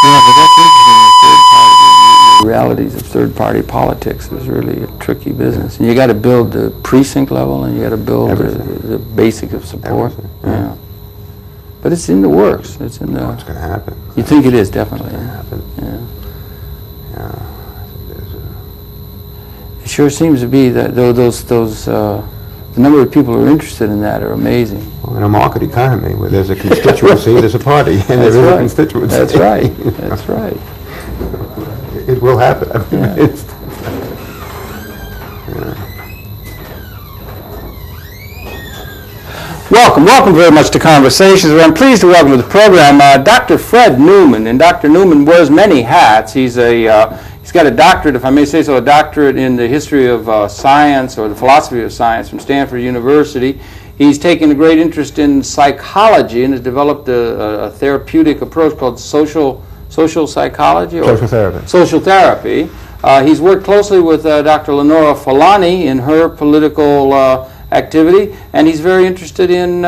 Yeah, but that's interesting. The realities of third-party politics is really a tricky business. And you got to build the precinct level, and you got to build the basics of support. Yeah. But it's in the works. It's in the. It's going to happen. You think it is, definitely. It's going to happen. Yeah. It sure seems to be that the number of people who are interested in that are amazing. Well, in a market economy where there's a constituency, there's a party, and there is a constituency. That's right. That's right. It will happen. I mean, Welcome very much to Conversations. I'm pleased to welcome to the program Dr. Fred Newman. And Dr. Newman wears many hats. He's got a doctorate, if I may say so, a doctorate in the history of science or the philosophy of science from Stanford University. He's taken a great interest in psychology and has developed a therapeutic approach called social psychology? Or social therapy. Social therapy. He's worked closely with Dr. Lenora Fulani in her political activity, and he's very interested in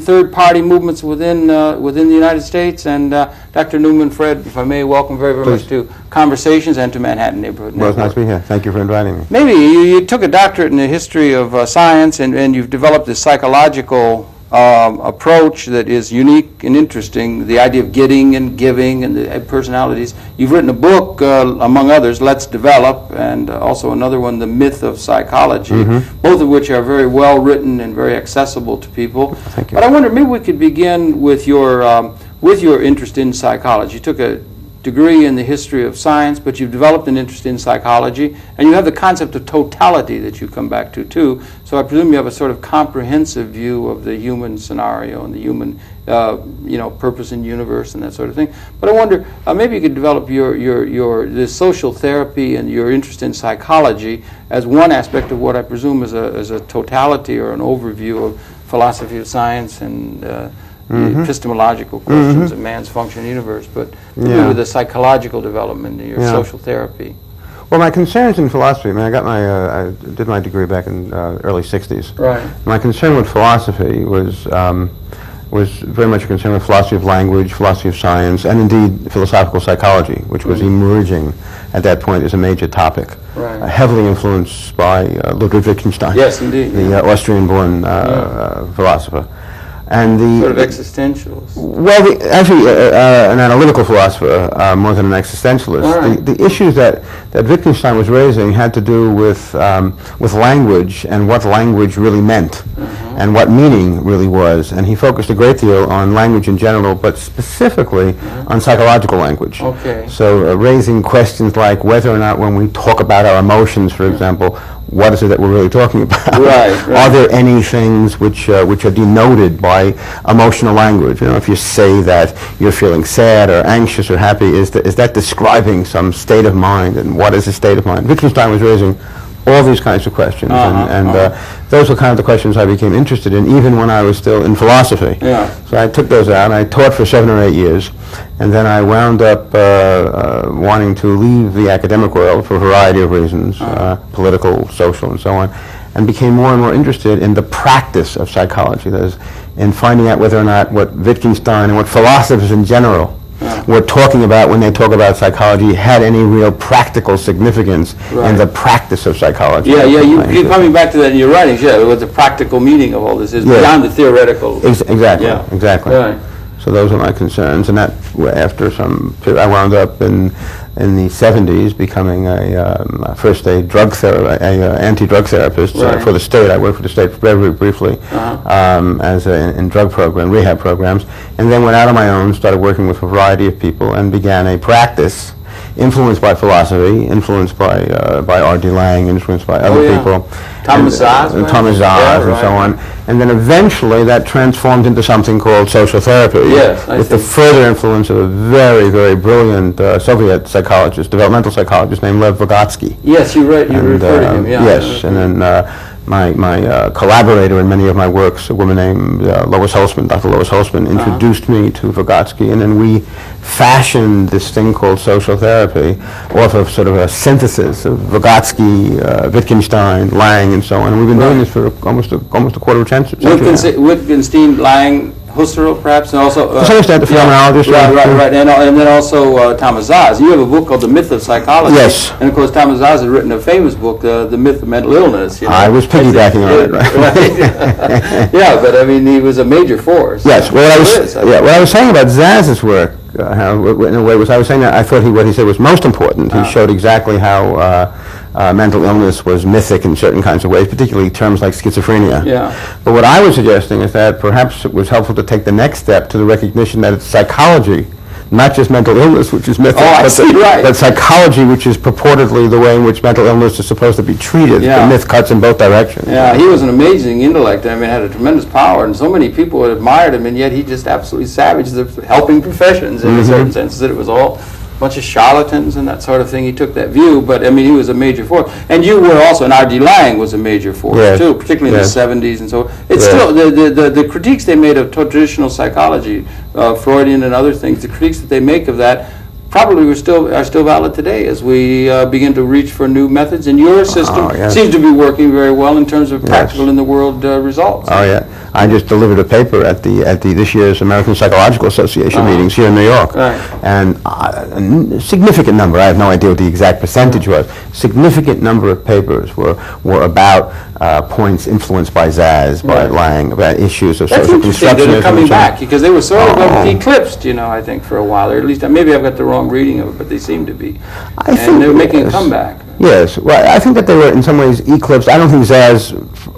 third-party movements within the United States. And Dr. Newman, Fred, if I may, welcome very much to Conversations and to Manhattan Neighborhood Network. Well, it's nice to be here. Thank you for inviting me. Maybe you took a doctorate in the history of science, and you've developed this psychological approach that is unique and interesting, the idea of getting and giving and the personalities. You've written a book, among others, Let's Develop, and also another one, The Myth of Psychology, both of which are very well written and very accessible to people. Thank you. But I wonder, maybe we could begin with your interest in psychology. You took a degree in the history of science, but you've developed an interest in psychology, and you have the concept of totality that you come back to too. So I presume you have a sort of comprehensive view of the human scenario and the human, purpose in the universe and that sort of thing. But I wonder, maybe you could develop this social therapy and your interest in psychology as one aspect of what I presume is a totality or an overview of philosophy of science and the epistemological questions of man's function in the universe, but with the psychological development and your social therapy. Well, my concerns in philosophy, I mean, I did my degree back in early 60s. Right. My concern with philosophy was very much a concern with philosophy of language, philosophy of science, and indeed philosophical psychology, which was emerging at that point as a major topic. Right. Heavily influenced by Ludwig Wittgenstein. Yes, indeed. The Austrian-born philosopher. And the sort of existentialist. Well, an analytical philosopher more than an existentialist. Right. The issues that Wittgenstein was raising had to do with language and what language really meant, and what meaning really was. And he focused a great deal on language in general, but specifically on psychological language. Okay. So raising questions like whether or not when we talk about our emotions, for example, what is it that we're really talking about? Right. Are there any things which are denoted by emotional language? You know, if you say that you're feeling sad or anxious or happy, is that describing some state of mind? And what is a state of mind? Wittgenstein was raising all these kinds of questions, and those were kind of the questions I became interested in, even when I was still in philosophy. Yeah. So I took those out, and I taught for 7 or 8 years, and then I wound up wanting to leave the academic world for a variety of reasons, political, social, and so on, and became more and more interested in the practice of psychology, that is, in finding out whether or not what Wittgenstein and what philosophers in general were talking about when they talk about psychology had any real practical significance in the practice of psychology. You're coming back to that in your writings, what the practical meaning of all this is, beyond the theoretical. Exactly. Right. So those are my concerns, and that after I wound up in the 70s becoming first a anti-drug therapist for the state. I worked for the state very briefly in drug rehab programs, and then went out on my own, started working with a variety of people, and began a practice influenced by philosophy, influenced by R.D. Laing, influenced by other people. Thomas Zaz. And so on. And then eventually that transformed into something called social therapy. Yes, with the further influence of a very, very brilliant Soviet psychologist, developmental psychologist named Lev Vygotsky. Yes, you referred to him, Yes, and then my collaborator in many of my works, a woman named Lois Holzman, Dr. Lois Holzman, introduced me to Vygotsky, and then we fashioned this thing called social therapy off of sort of a synthesis of Vygotsky, Wittgenstein, Laing, and so on. And we've been doing this for almost a quarter of a century. Wittgenstein, Laing, Husserl, perhaps, and also to some extent, the phenomenologist. Right, and then also Thomas Szasz. You have a book called The Myth of Psychology. Yes. And of course, Thomas Szasz has written a famous book, The Myth of Mental Illness. I was piggybacking on it. Right. Yeah, but I mean, he was a major force. Yes. What I was saying about Szasz's work, in a way, was I was saying that I thought what he said was most important. He showed exactly how mental illness was mythic in certain kinds of ways, particularly terms like schizophrenia. Yeah. But what I was suggesting is that perhaps it was helpful to take the next step to the recognition that it's psychology, not just mental illness, which is mythic, but psychology, which is purportedly the way in which mental illness is supposed to be treated. Yeah. The myth cuts in both directions. Yeah, he was an amazing intellect. I mean, had a tremendous power, and so many people admired him, and yet he just absolutely savaged the helping professions in a certain sense, that it was all a bunch of charlatans and that sort of thing. He took that view, but I mean, he was a major force. And you were also, and R.D. Laing was a major force too, particularly in the 70s and so. It's still, the critiques they made of traditional psychology, Freudian and other things, the critiques that they make of that probably are still valid today as we begin to reach for new methods. And your system seems to be working very well in terms of practical in the world results. Oh yeah, I just delivered a paper at this year's American Psychological Association meetings here in New York, and a significant number. I have no idea what the exact percentage was. Significant number of papers were about points influenced by Szasz, by Laing, about issues of social constructionism. They're coming back because they were sort of eclipsed, I think, for a while, or at least maybe I've got the wrong reading of it, but they seem to be. I think they were making a comeback. Yes, well, I think that they were in some ways eclipsed. I don't think Szasz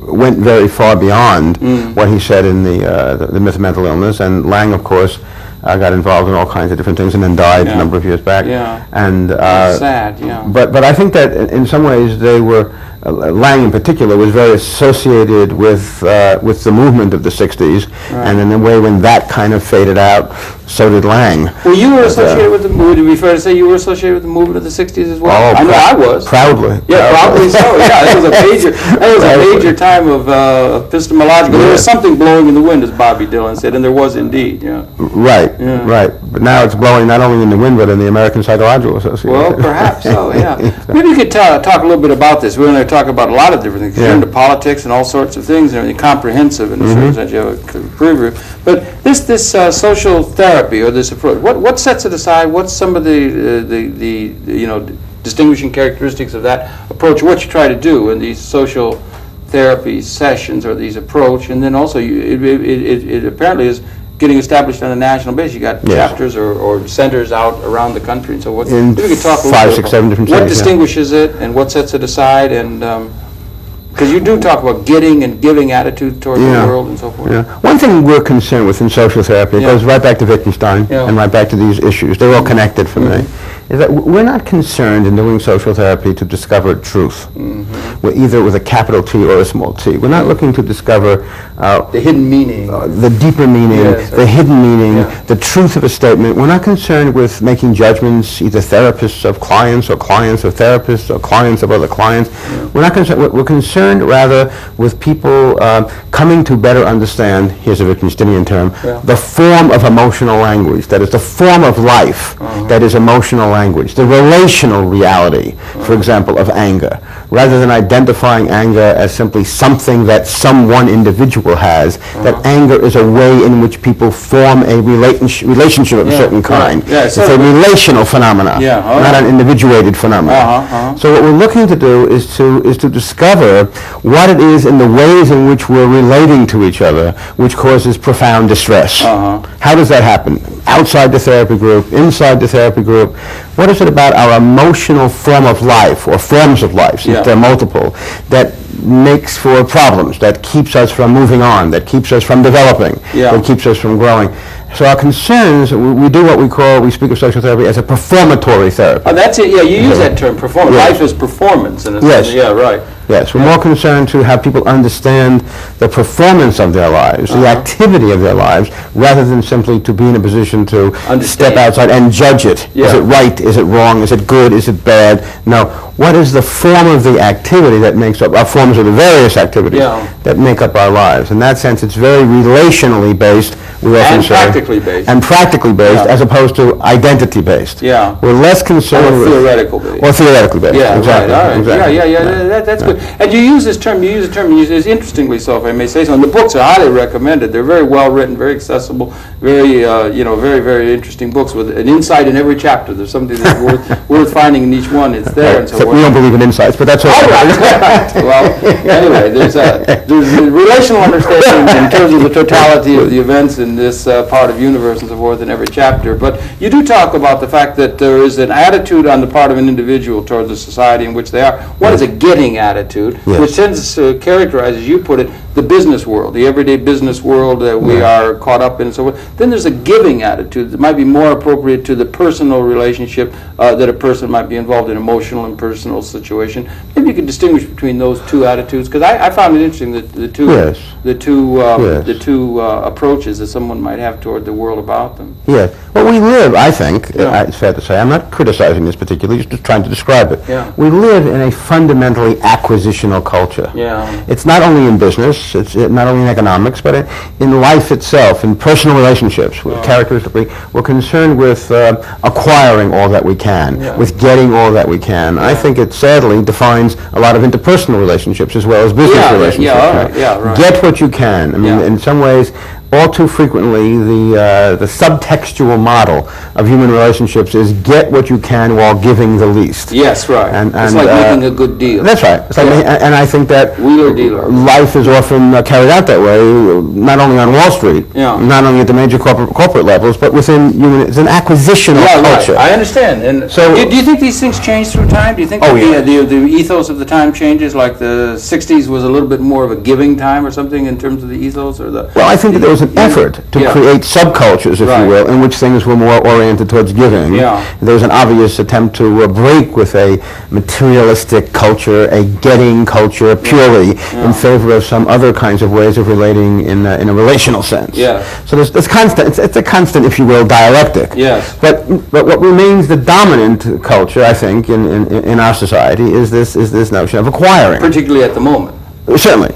went very far beyond what he said in the Myth of Mental Illness, and Laing, of course, got involved in all kinds of different things and then died a number of years back. Yeah. And sad. Yeah. But I think that in some ways they were. Laing in particular was very associated with the movement of the 60s, and in a way when that kind of faded out, so did Laing. Well, you were associated with the movement. Would it be fair to say you were associated with the movement of the 60s as well? Oh, I know I was. Proudly. Yeah, probably so. Yeah, that was a major time of epistemological. There was something blowing in the wind, as Bobby Dylan said, and there was indeed. Yeah. Right. But now it's blowing not only in the wind, but in the American Psychological Association. Well, perhaps so. Yeah. Maybe you could talk a little bit about this. We're going to talk about a lot of different things. You're into politics and all sorts of things, and everything comprehensive in a certain sense. You have a preview. But this social therapy or this approach, what sets it aside? What's some of the distinguishing characteristics of that approach? What you try to do in these social therapy sessions or these approach, and then also it apparently is getting established on a national basis. You got chapters or centers out around the country, and so what? In maybe we could talk 5, 6, 7 different what cities, distinguishes it, and what sets it aside, and because you do talk about getting and giving attitude toward the world and so forth. Yeah. One thing we're concerned with in social therapy, it goes right back to Wittgenstein and right back to these issues. They're all connected for me. Is that we're not concerned in doing social therapy to discover truth. We're either with a capital T or a small t. We're not looking to discover the hidden meaning, the deeper meaning, the hidden meaning, the truth of a statement. We're not concerned with making judgments, either therapists of clients or clients of therapists or clients of other clients. We're not concerned. We're concerned rather with people coming to better understand, here's a Wittgensteinian term, the form of emotional language, that is the form of life that is emotional language, the relational reality, for example, of anger, rather than identifying anger as simply something that some one individual has, that anger is a way in which people form a relationship of a certain kind. It's a relational phenomenon, not an individuated phenomenon. So what we're looking to do is to discover what it is in the ways in which we're relating to each other which causes profound distress. How does that happen? Outside the therapy group, inside the therapy group? What is it about our emotional form of life, or forms of life, since they're multiple, that makes for problems, that keeps us from moving on, that keeps us from developing, that keeps us from growing? So our concerns, we do what we speak of social therapy as a performatory therapy. Oh, that's it, you use that term, performance. Life is performance in a sense. Yes, we're more concerned to have people understand the performance of their lives, the activity of their lives, rather than simply to be in a position to step outside and judge it. Is it right? Is it wrong? Is it good? Is it bad? No. What is the form of the activity that makes up our forms of the various activities that make up our lives? In that sense, it's very relationally based, we often say. And practically based, as opposed to identity based. We're less concerned with theoretical based. Or theoretically based. Exactly. That's good. good. And you use this term, it's interestingly so, if I may say so, and the books are highly recommended. They're very well written, very accessible, very, very, very interesting books with an insight in every chapter. There's something that's worth finding in each one. It's there and so we don't believe in insights, but that's all right. Well, anyway, there's a relational understanding in terms of the totality of the events in this part of universe and so forth in every chapter. But you do talk about the fact that there is an attitude on the part of an individual towards the society in which they are. One is a getting attitude, which tends to characterize, as you put it, the business world, the everyday business world that we are caught up in and so forth. Then there's a giving attitude that might be more appropriate to the personal relationship that a person might be involved in, emotional and personal situation. Maybe you could distinguish between those two attitudes, because I found it interesting that the two approaches that someone might have toward the world about them. Yes. Well, we live, I think, it's fair to say, I'm not criticizing this particularly, just trying to describe it. Yeah. We live in a fundamentally acquisitional culture. Yeah. It's not only in business, it's not only in economics, but in life itself, in personal relationships. Characteristically, we're concerned with acquiring all that we can, with getting all that we can. I think it sadly defines a lot of interpersonal relationships as well as business relationships. Get what you can. I mean, in some ways, all too frequently, the subtextual model of human relationships is get what you can while giving the least. Yes, right. And it's like making a good deal. That's right. It's like and I think that wheeler-dealer. Life is often carried out that way, not only on Wall Street, not only at the major corporate levels, but within human. It's an acquisitional culture. Right. I understand. And so, do you think these things change through time? Do you think the ethos of the time changes? Like the '60s was a little bit more of a giving time or something in terms of the ethos, or the. Well, I think that there was an effort to create subcultures, if you will, in which things were more oriented towards giving. There was an obvious attempt to break with a materialistic culture, a getting culture purely, in favor of some other kinds of ways of relating in a relational sense. So there's constant. It's a constant, if you will, dialectic. But what remains the dominant culture, I think, in our society is this notion of acquiring, particularly at the moment. Certainly.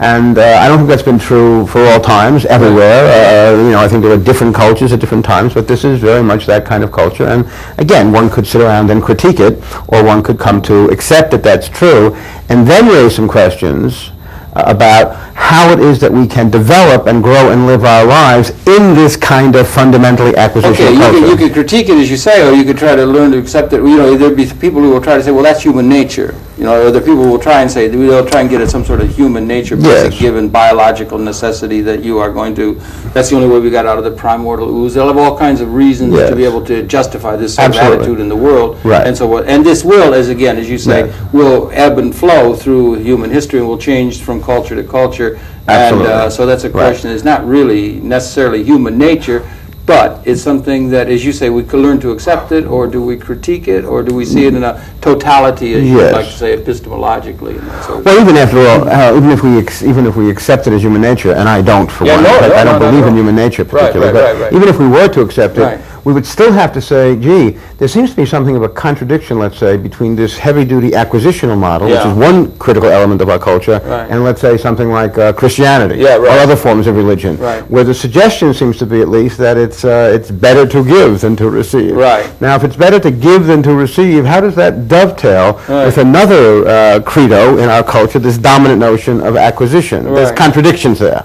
And I don't think that's been true for all times, everywhere. I think there are different cultures at different times, but this is very much that kind of culture. And again, one could sit around and critique it, or one could come to accept that that's true, and then raise some questions about how it is that we can develop and grow and live our lives in this kind of fundamentally acquisitional culture. You could critique it, as you say, or you could try to learn to accept it. There'd be people who will try to say, well, that's human nature. Or the people will try and say, they'll try and get at some sort of human nature, basic given biological necessity that you are going to, that's the only way we got out of the primordial ooze. They'll have all kinds of reasons to be able to justify this sort of attitude in the world. And so what, and this will, as you say, will ebb and flow through human history and will change from culture to culture. And so that's a question. It's not really necessarily human nature, but it's something that, as you say, we could learn to accept it, or do we critique it, or do we see it in a totality, as you like to say, epistemologically? Well, even after all, even if we accept it as human nature, and I don't, for one, I don't believe in human nature particularly, but even if we were to accept it, we would still have to say, gee, there seems to be something of a contradiction, let's say, between this heavy-duty acquisitional model, which is one critical element of our culture, and let's say something like Christianity or other forms of religion, where the suggestion seems to be, at least, that it's better to give than to receive. Now, if it's better to give than to receive, how does that dovetail with another credo in our culture, this dominant notion of acquisition? There's contradictions there.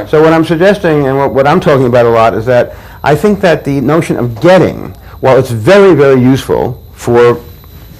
So what I'm suggesting, and what I'm talking about a lot, is that I think that the notion of getting, while it's very, very useful for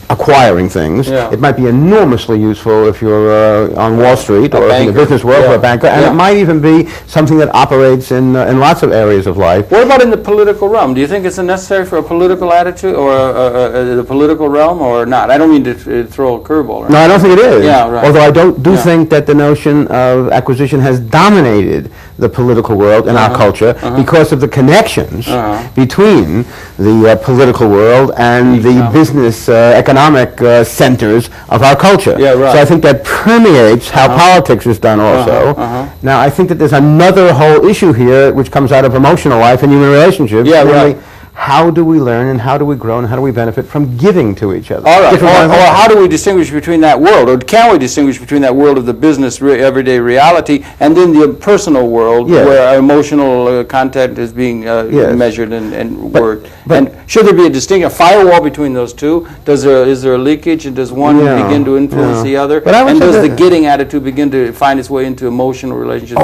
acquiring things, it might be enormously useful if you're on Wall Street or in the business world or a banker, and it might even be something that operates in lots of areas of life. What about in the political realm? Do you think it's necessary for a political attitude or the political realm, or not? I don't mean to throw a curveball. No, I don't think it is. Although I do think that the notion of acquisition has dominated the political world in our culture because of the connections between the political world and the business economic centers of our culture. So I think that permeates how politics is done also. Now, I think that there's another whole issue here which comes out of emotional life and human relationships. Namely, how do we learn and how do we grow and how do we benefit from giving to each other? All right. Or how do we distinguish between that world, or can we distinguish between that world of the business everyday reality and then the personal world where our emotional content is being measured and worked? And should there be a firewall between those two? Is there a leakage, and does one begin to influence the other? And does the getting attitude begin to find its way into emotional relationships,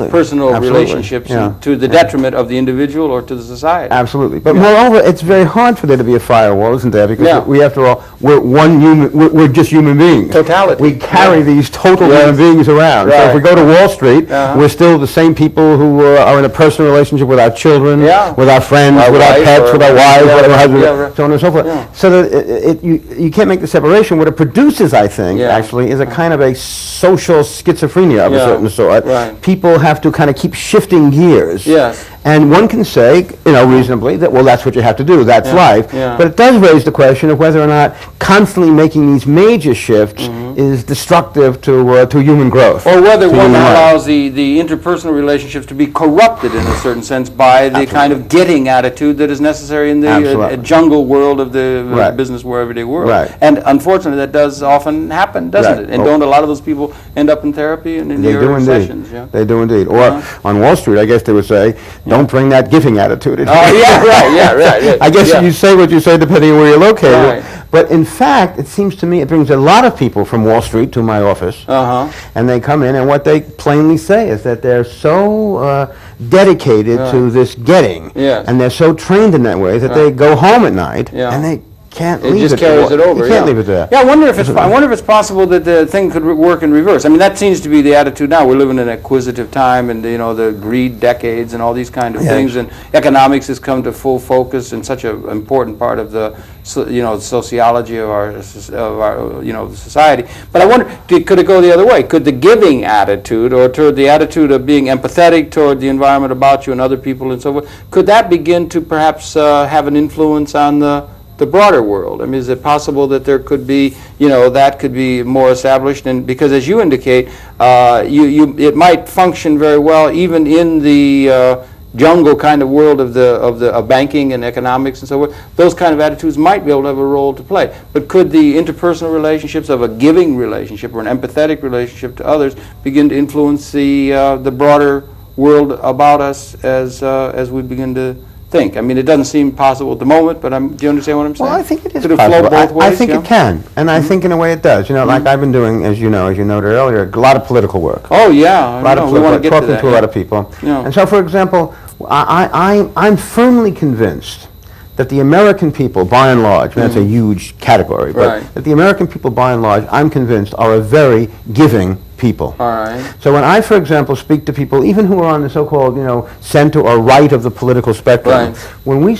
personal relationships, to the detriment of the individual or to the society? Absolutely. But moreover, it's very hard for there to be a firewall, isn't there? Because we, after all, we're just human beings. Totality. We carry these total human beings around. Right. So if we go to Wall Street, we're still the same people who are in a personal relationship with our children, with our friends, with our pets, with our wives, with our husbands, so on and so forth. So that you can't make the separation. What it produces, I think, actually, is a kind of a social schizophrenia of a certain sort. Right. People have to kind of keep shifting gears. Yes. And one can say, reasonably, that, well, that's what you have to do, that's life. Yeah. But it does raise the question of whether or not constantly making these major shifts is destructive to human growth. Or whether one allows the interpersonal relationships to be corrupted in a certain sense by the kind of getting attitude that is necessary in the jungle world of the business where everyday world. Right. And unfortunately, that does often happen, doesn't it? And don't a lot of those people end up in therapy and in your sessions? Yeah? They do indeed. Or on Wall Street, I guess they would say, don't bring that giving attitude in. Right. I guess you say what you say depending on where you're located. Right. But in fact, it seems to me it brings a lot of people from Wall Street to my office. And they come in, and what they plainly say is that they're so dedicated to this getting, and they're so trained in that way that they go home at night and they can't leave it. It just carries it over. You can't leave it there. Yeah, I wonder if it's possible that the thing could work in reverse. I mean, that seems to be the attitude now. We're living in an acquisitive time, and the greed decades and all these kind of things, and economics has come to full focus and such an important part of the sociology of our society. But I wonder, could it go the other way? Could the giving attitude, or toward the attitude of being empathetic toward the environment about you and other people and so forth, could that begin to perhaps have an influence on the broader world? I mean, is it possible that there could be, that could be more established? And because, as you indicate, it might function very well even in the jungle kind of world of banking and economics and so forth. Those kind of attitudes might be able to have a role to play. But could the interpersonal relationships of a giving relationship or an empathetic relationship to others begin to influence the broader world about us as we begin to think? I mean, it doesn't seem possible at the moment, but do you understand what I'm saying? Well, I think it is possible. Flow both ways, I think it can, and I think in a way it does. Like I've been doing, as you noted earlier, a lot of political work. Oh yeah, a lot of political work, talking to a lot of people. Yeah. And so, for example, I'm firmly convinced that the American people, by and large, that's a huge category, but that the American people, by and large, I'm convinced, are a very giving people. All right. So when I, for example, speak to people, even who are on the so-called, center or right of the political spectrum, when I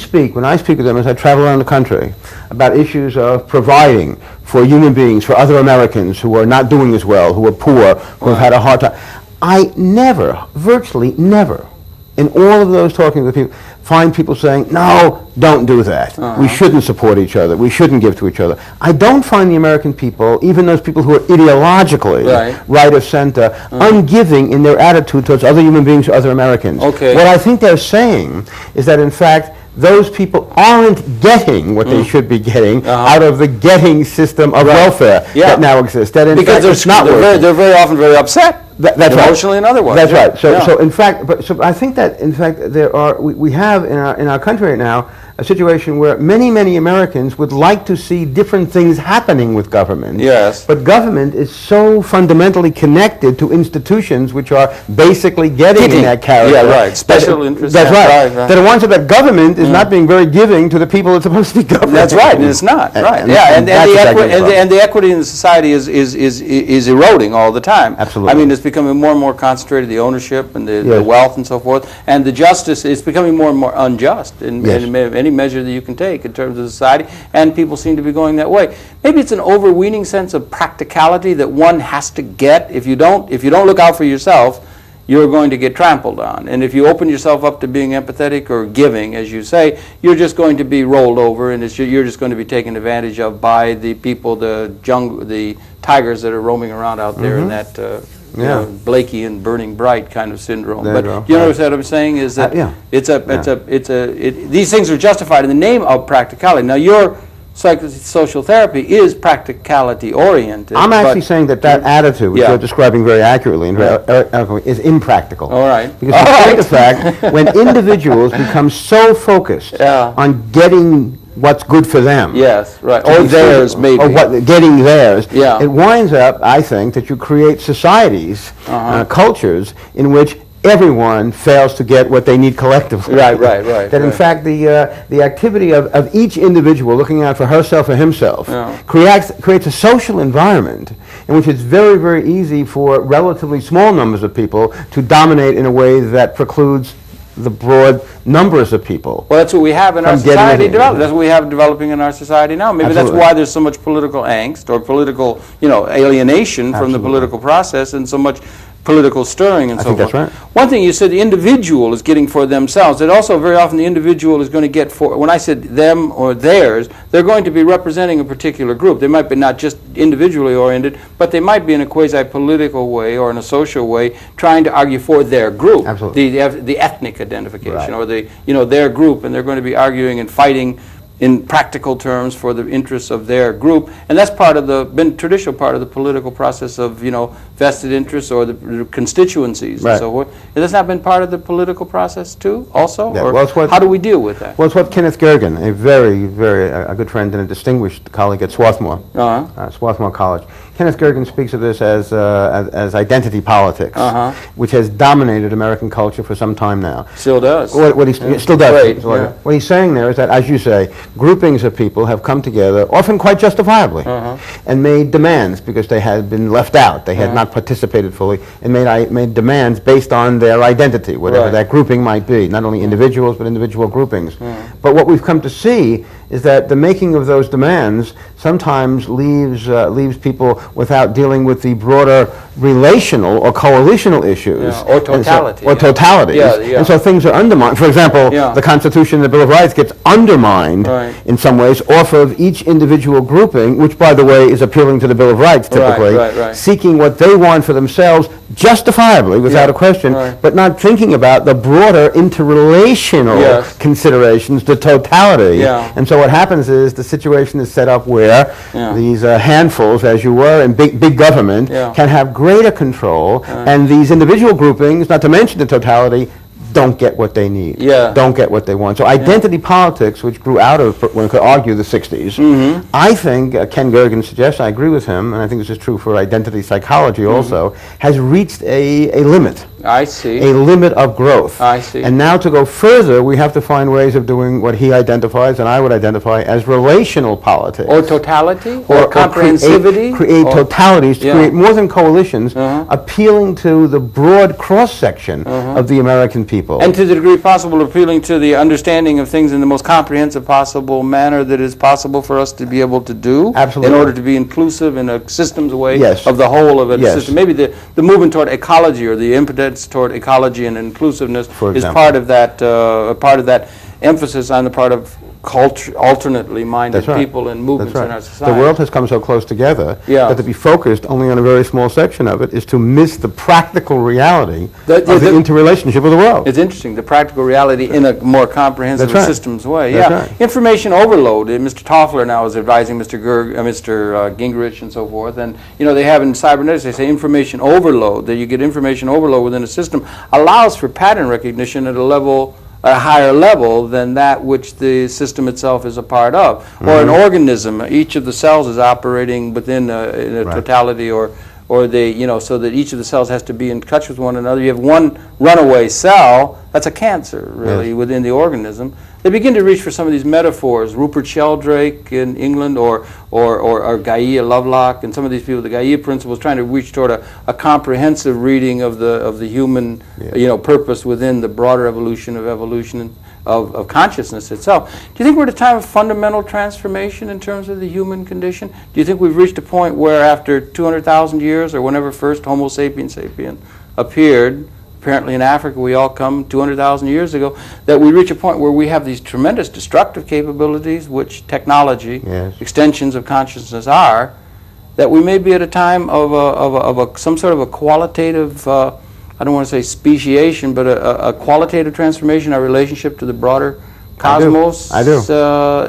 speak with them as I travel around the country about issues of providing for human beings, for other Americans who are not doing as well, who are poor, who have had a hard time, I never, virtually never, in all of those talking with people, find people saying, no, don't do that. We shouldn't support each other. We shouldn't give to each other. I don't find the American people, even those people who are ideologically right of center, ungiving in their attitude towards other human beings or other Americans. Okay. What I think they're saying is that, in fact, those people aren't getting what they should be getting out of the getting system of welfare that now exists. That in fact, it's not working. They're very often very upset. That's emotionally and otherwise. That's right. So in fact, I think that in fact we have in our country right now a situation where many Americans would like to see different things happening with government. Yes. But government is so fundamentally connected to institutions which are basically getting in that character. Yeah, right. Special interests. That's right. That it wants that government is not being very giving to the people it's supposed to be governing. That's right, and it's not. Right. And the equity in the society is eroding all the time. Absolutely. I mean, it's becoming more and more concentrated, the ownership and the wealth and so forth, and the justice is becoming more and more unjust in any measure that you can take in terms of society, and people seem to be going that way. Maybe it's an overweening sense of practicality that one has to get. If you don't look out for yourself, you're going to get trampled on. And if you open yourself up to being empathetic or giving, as you say, you're just going to be rolled over, and you're just going to be taken advantage of by the people, the tigers that are roaming around out there in that you know, Blakean burning bright kind of syndrome. There But you go. you notice what I'm saying is that Yeah. these things are justified in the name of practicality. Now your psychosocial therapy is practicality oriented. I'm actually saying that attitude, which you're describing very accurately, and is impractical. All right. Because in point of fact, when individuals become so focused on getting what's good for them. Yes, right. Or theirs, maybe. Or getting theirs. Yeah. It winds up, I think, that you create societies, cultures, in which everyone fails to get what they need collectively. Right. That in fact the activity of each individual looking out for herself or himself creates a social environment in which it's very, very easy for relatively small numbers of people to dominate in a way that precludes the broad numbers of people. Well, that's what we have in our society developing. That's what we have developing in our society now. Maybe that's why there's so much political angst or political, alienation from the political process and so much political stirring and so forth. That's right. One thing you said, the individual is getting for themselves. It also very often the individual is going to get for, when I said them or theirs, they're going to be representing a particular group. They might be not just individually oriented, but they might be in a quasi-political way or in a social way trying to argue for their group. Absolutely. The ethnic identification or their group, and they're going to be arguing and fighting in practical terms for the interests of their group, and that's been traditional part of the political process of vested interests or the constituencies and so forth. Has that not been part of the political process too, also? Yeah, or how do we deal with that? Well, it's what Kenneth Gergen, a very, very a good friend and a distinguished colleague at Swarthmore, Swarthmore College. Kenneth Gergen speaks of this as identity politics, which has dominated American culture for some time now. Still does. What he still does. Great, What he's saying there is that, as you say, groupings of people have come together, often quite justifiably, and made demands because they had been left out. They had not participated fully, and made demands based on their identity, whatever that grouping might be, not only individuals, but individual groupings. But what we've come to see is that the making of those demands sometimes leaves people without dealing with the broader relational or coalitional issues. Or totality. Totalities. And so things are undermined. For example, the Constitution and the Bill of Rights gets undermined in some ways off of each individual grouping, which, by the way, is appealing to the Bill of Rights typically, seeking what they want for themselves justifiably, without a question, but not thinking about the broader interrelational considerations, the totality. And so what happens is the situation is set up where these handfuls, as you were, in big government, can have greater control, and these individual groupings, not to mention the totality, don't get what they need, don't get what they want. So identity politics, which grew out of, one could argue, the 60s, I think, Ken Gergen suggests, I agree with him, and I think this is true for identity psychology also, has reached a limit. I see. A limit of growth. I see. And now to go further, we have to find ways of doing what he identifies, and I would identify as relational politics. Or totality? Or comprehensivity? Create totalities, to create more than coalitions, appealing to the broad cross-section of the American people. And to the degree possible, appealing to the understanding of things in the most comprehensive possible manner that is possible for us to be able to do. Absolutely. In order to be inclusive in a systems way Yes. of the whole of a Yes. system. Maybe the movement toward ecology or the impetus toward ecology and inclusiveness is part of that emphasis on the part of alternately minded people and movements in our society. The world has come so close together that to be focused only on a very small section of it is to miss the practical reality of the interrelationship of the world. It's interesting, the practical reality in a more comprehensive systems way. That's right. Information overload. Mr. Toffler now is advising Mr. Gingrich and so forth, and they have in cybernetics, they say information overload, that you get information overload within a system allows for pattern recognition at a higher level than that which the system itself is a part of. Or an organism, each of the cells is operating within a totality or so that each of the cells has to be in touch with one another. You have one runaway cell, that's a cancer, really, within the organism. They begin to reach for some of these metaphors. Rupert Sheldrake in England, or Gaia Lovelock, and some of these people, the Gaia principles, trying to reach toward a comprehensive reading of the human, purpose within the broader evolution of consciousness itself. Do you think we're at a time of fundamental transformation in terms of the human condition? Do you think we've reached a point where after 200,000 years, or whenever first Homo sapiens sapien appeared, apparently in Africa we all come 200,000 years ago, that we reach a point where we have these tremendous destructive capabilities, which technology, extensions of consciousness are, that we may be at a time of some sort of a qualitative, I don't want to say speciation, but a qualitative transformation in our relationship to the broader cosmos? I do.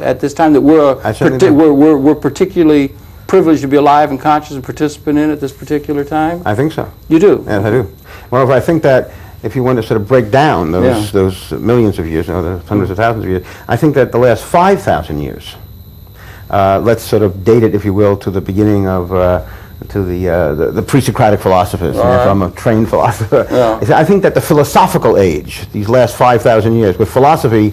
At this time that we're particularly privileged to be alive and conscious and participant in at this particular time? I think so. You do? Yes, I do. Well, I think that if you want to sort of break down those millions of years, the hundreds of thousands of years, I think that the last 5,000 years, let's sort of date it, if you will, to the beginning of the pre-Socratic philosophers. If I'm a trained philosopher, I think that the philosophical age, these last 5,000 years, with philosophy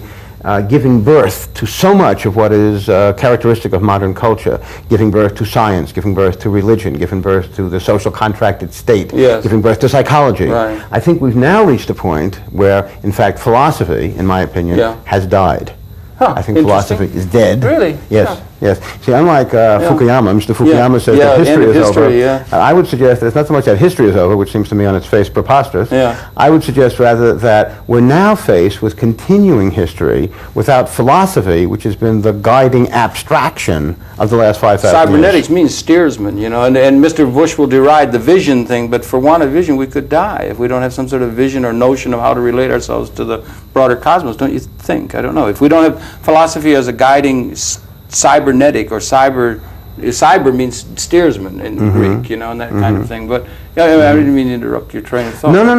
giving birth to so much of what is characteristic of modern culture, giving birth to science, giving birth to religion, giving birth to the social contracted state, giving birth to psychology. Right. I think we've now reached a point where, in fact, philosophy, in my opinion, has died. I think philosophy is dead. Really? Yes, yes. See, unlike Fukuyama, Mr. Fukuyama says that history is over. I would suggest that it's not so much that history is over, which seems to me on its face preposterous. I would suggest rather that we're now faced with continuing history without philosophy, which has been the guiding abstraction of the last 5,000 years. Cybernetics means steersman, you know, and Mr. Bush will deride the vision thing, but for want of vision we could die if we don't have some sort of vision or notion of how to relate ourselves to the broader cosmos, don't you think? I don't know. If we don't have philosophy as a guiding cybernetic or cyber means steersman in Greek, you know, and that kind of thing. But I didn't mean to interrupt your train of thought. No. You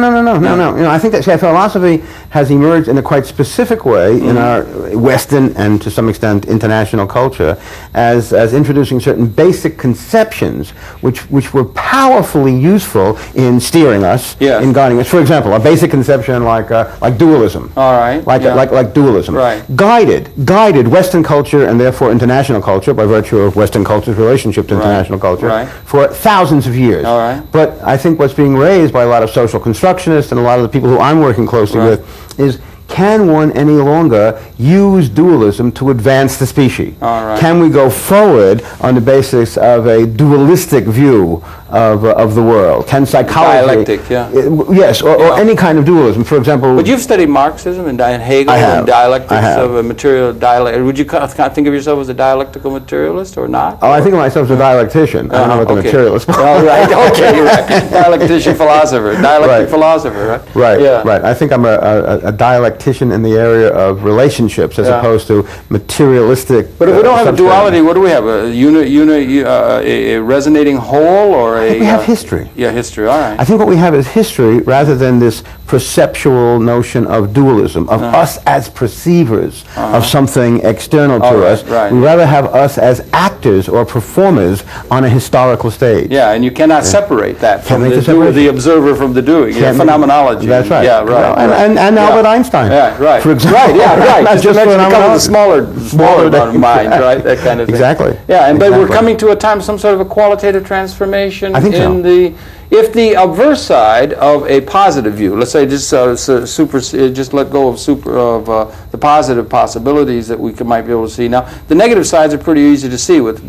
know, I think that philosophy has emerged in a quite specific way in our Western and to some extent international culture as introducing certain basic conceptions which were powerfully useful in steering us, in guiding us. For example, a basic conception like dualism. All right. Like dualism. Right. Guided Western culture and therefore international culture by virtue of Western culture's relationship to international culture for thousands of years. All right. But I think what's being raised by a lot of social constructionists and a lot of the people who I'm working closely with is, can one any longer use dualism to advance the species? Can we go forward on the basis of a dualistic view of the world? Can psychology... Dialectic, yes, or any kind of dualism. For example... But you've studied Marxism and Hegel and dialectics of a material dialectic. Would you think of yourself as a dialectical materialist or not? Oh, I think of myself as a dialectician. I don't know what the materialist was. All right, okay, you're right. Dialectician philosopher, dialectic philosopher, right? Right. I think I'm a dialectician in the area of relationships as opposed to materialistic. But if we don't have a duality, what do we have? A resonating whole, or I think we have history. Yeah, history. All right. I think what we have is history rather than this perceptual notion of dualism, of us as perceivers of something external to us. We rather have us as actors or performers on a historical stage. Yeah, and you cannot separate that from the observer from the doing. Phenomenology. That's right. Yeah, right. And Albert Einstein. Yeah, right. For example. Just to mention a smaller amount of mind, right? That kind of thing. Exactly. Yeah, but we're coming to a time, some sort of a qualitative transformation. I think so. If the averse side of a positive view, let's say just let go of the positive possibilities that we might be able to see now. The negative sides are pretty easy to see with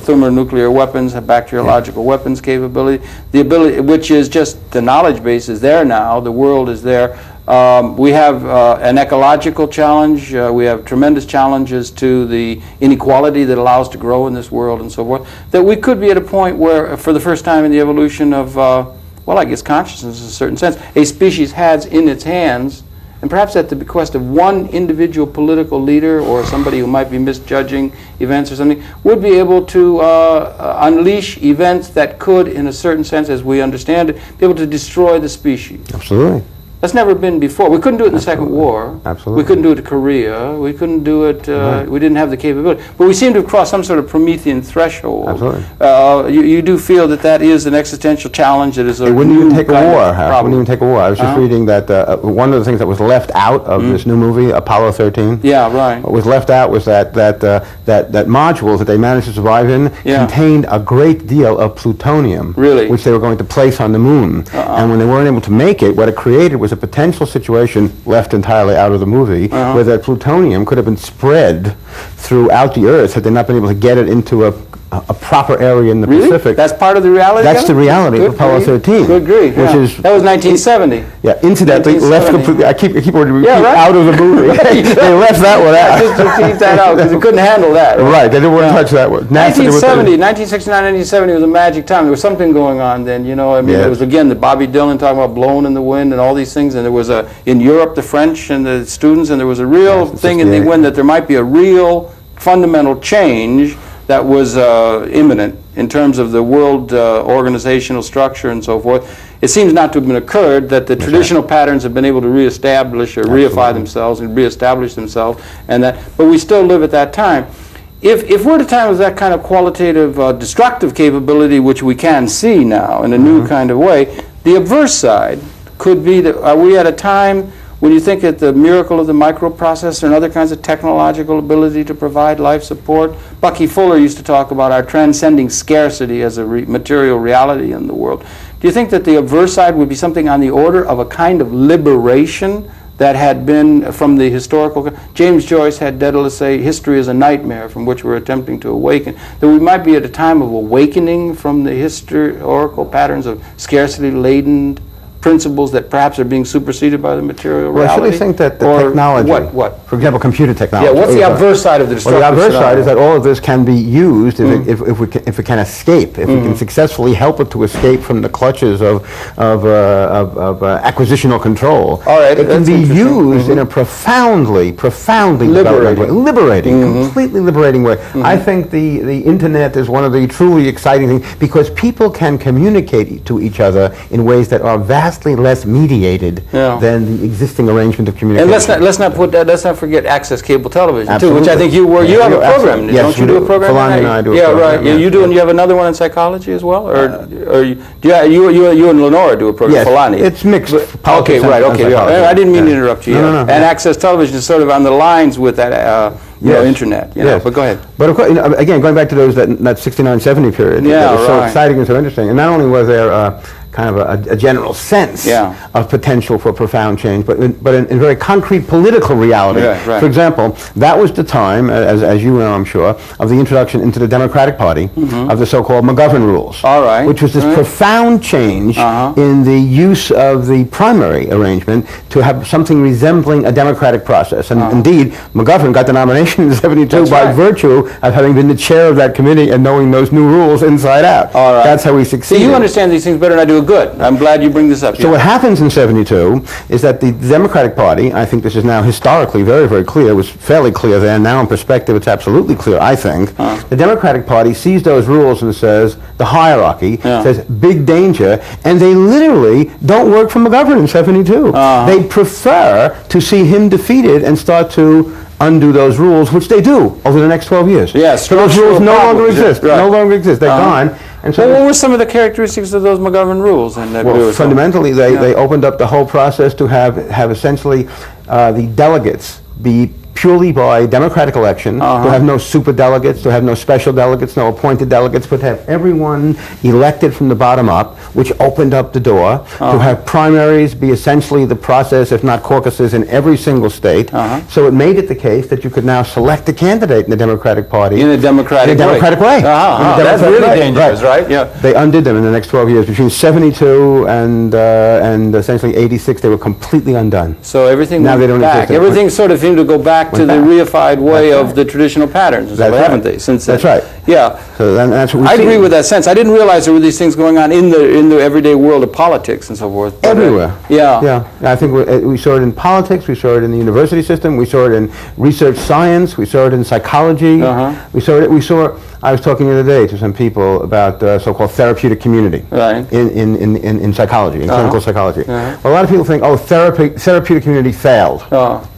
thermonuclear weapons, bacteriological weapons capability, the ability, which is just the knowledge base is there now. The world is there. We have an ecological challenge. We have tremendous challenges to the inequality that allows to grow in this world and so forth. That we could be at a point where, for the first time in the evolution of, I guess consciousness in a certain sense, a species has in its hands, and perhaps at the bequest of one individual political leader or somebody who might be misjudging events or something, would be able to unleash events that could, in a certain sense, as we understand it, be able to destroy the species. Absolutely. That's never been before. We couldn't do it in the Second War. Absolutely. We couldn't do it in Korea. We couldn't do it, we didn't have the capability. But we seem to have crossed some sort of Promethean threshold. Absolutely. You do feel that is an existential challenge that is a It wouldn't even take a war. It wouldn't even take a war. I was just reading that one of the things that was left out of this new movie, Apollo 13. Yeah, right. What was left out was that module that they managed to survive in contained a great deal of plutonium, which they were going to place on the moon. And when they weren't able to make it, what it created was a potential situation left entirely out of the movie where that plutonium could have been spread throughout the Earth had they not been able to get it into a a proper area in the Really? Pacific. That's part of the reality? That's the reality of Apollo 13. Good grief. Which is, that was 1970. Yeah, incidentally, left completely. I keep repeating out of the movie. They left that one out. Just to keep that out because they couldn't handle that. Right, they didn't want to touch that one. 1969, 1970 was a magic time. There was something going on then, you know. I mean, it was again the Bobby Dylan talking about blowing in the wind and all these things, and there was in Europe the French and the students, and there was a real thing in the wind that there might be a real fundamental change that was imminent in terms of the world organizational structure and so forth. It seems not to have been occurred that the traditional patterns have been able to reestablish or reify themselves and reestablish themselves, and that. But we still live at that time. If we're at a time of that kind of qualitative destructive capability, which we can see now in a new kind of way, the adverse side could be that are we at a time when you think of the miracle of the microprocessor and other kinds of technological ability to provide life support? Bucky Fuller used to talk about our transcending scarcity as a material reality in the world. Do you think that the adverse side would be something on the order of a kind of liberation that had been from the historical? James Joyce had Daedalus say, history is a nightmare from which we're attempting to awaken. That we might be at a time of awakening from the historical patterns of scarcity-laden principles that perhaps are being superseded by the material reality? Well, I actually think that the technology, what? For example, computer technology. Yeah, what's the adverse side of the destructive Well, the adverse scenario? side is that all of this can be used if it can escape, if we can successfully help it to escape from the clutches of acquisitional control. All right, it can be used in a profoundly liberating, completely liberating way. I think the internet is one of the truly exciting things because people can communicate to each other in ways that are vastly less mediated than the existing arrangement of communication. And let's not forget access cable television too, which I think you have a program. Yes, don't you do a program? Philani and I do a program. Yeah, right. You do, and you have another one in psychology as well, or you and Lenora do a program. Yes, Philani. it's mixed. Okay, right. Okay, yeah. I didn't mean to interrupt you. No. And access television is sort of on the lines with that. Internet, but go ahead. But of course, again, going back to that 69, 70 period, that was so exciting and so interesting. And not only was there kind of a general sense of potential for profound change, but in very concrete political reality. Right. For example, that was the time, as you know, I'm sure, of the introduction into the Democratic Party of the so-called McGovern rules, which was this profound change in the use of the primary arrangement to have something resembling a democratic process. And indeed, McGovern got the nomination in 72 by virtue of having been the chair of that committee and knowing those new rules inside out. That's how he succeeded. So you understand these things better than I do. Good. I'm glad you bring this up. So what happens in 72 is that the Democratic Party, I think this is now historically very, very clear, it was fairly clear then, now in perspective it's absolutely clear, I think. The Democratic Party sees those rules and says, the hierarchy, says big danger, and they literally don't work for McGovern in 72. They prefer to see him defeated and start to undo those rules, which they do over the next 12 years. Yes, so those rules no longer exist. No longer exist. They're gone. And so what were some of the characteristics of those McGovern rules? Well, fundamentally, they opened up the whole process to have essentially the delegates be purely by democratic election, to have no super delegates, to have no special delegates, no appointed delegates, but to have everyone elected from the bottom up, which opened up the door to have primaries be essentially the process, if not caucuses, in every single state. So it made it the case that you could now select a candidate in the Democratic Party. In a democratic way. That's really dangerous, right? Yeah. They undid them in the next 12 years. Between 72 and essentially 86, they were completely undone. So everything now went they don't back. Everything sort of seemed to go back to the reified way of the traditional patterns, haven't they? Since that's right. Yeah. So that's what I agree with that sense. I didn't realize there were these things going on in the everyday world of politics and so forth. But, everywhere. Yeah. I think we saw it in politics. We saw it in the university system. We saw it in research science. We saw it in psychology. We saw it. I was talking the other day to some people about so-called therapeutic community in psychology, in clinical psychology. Well, a lot of people think, therapeutic community failed.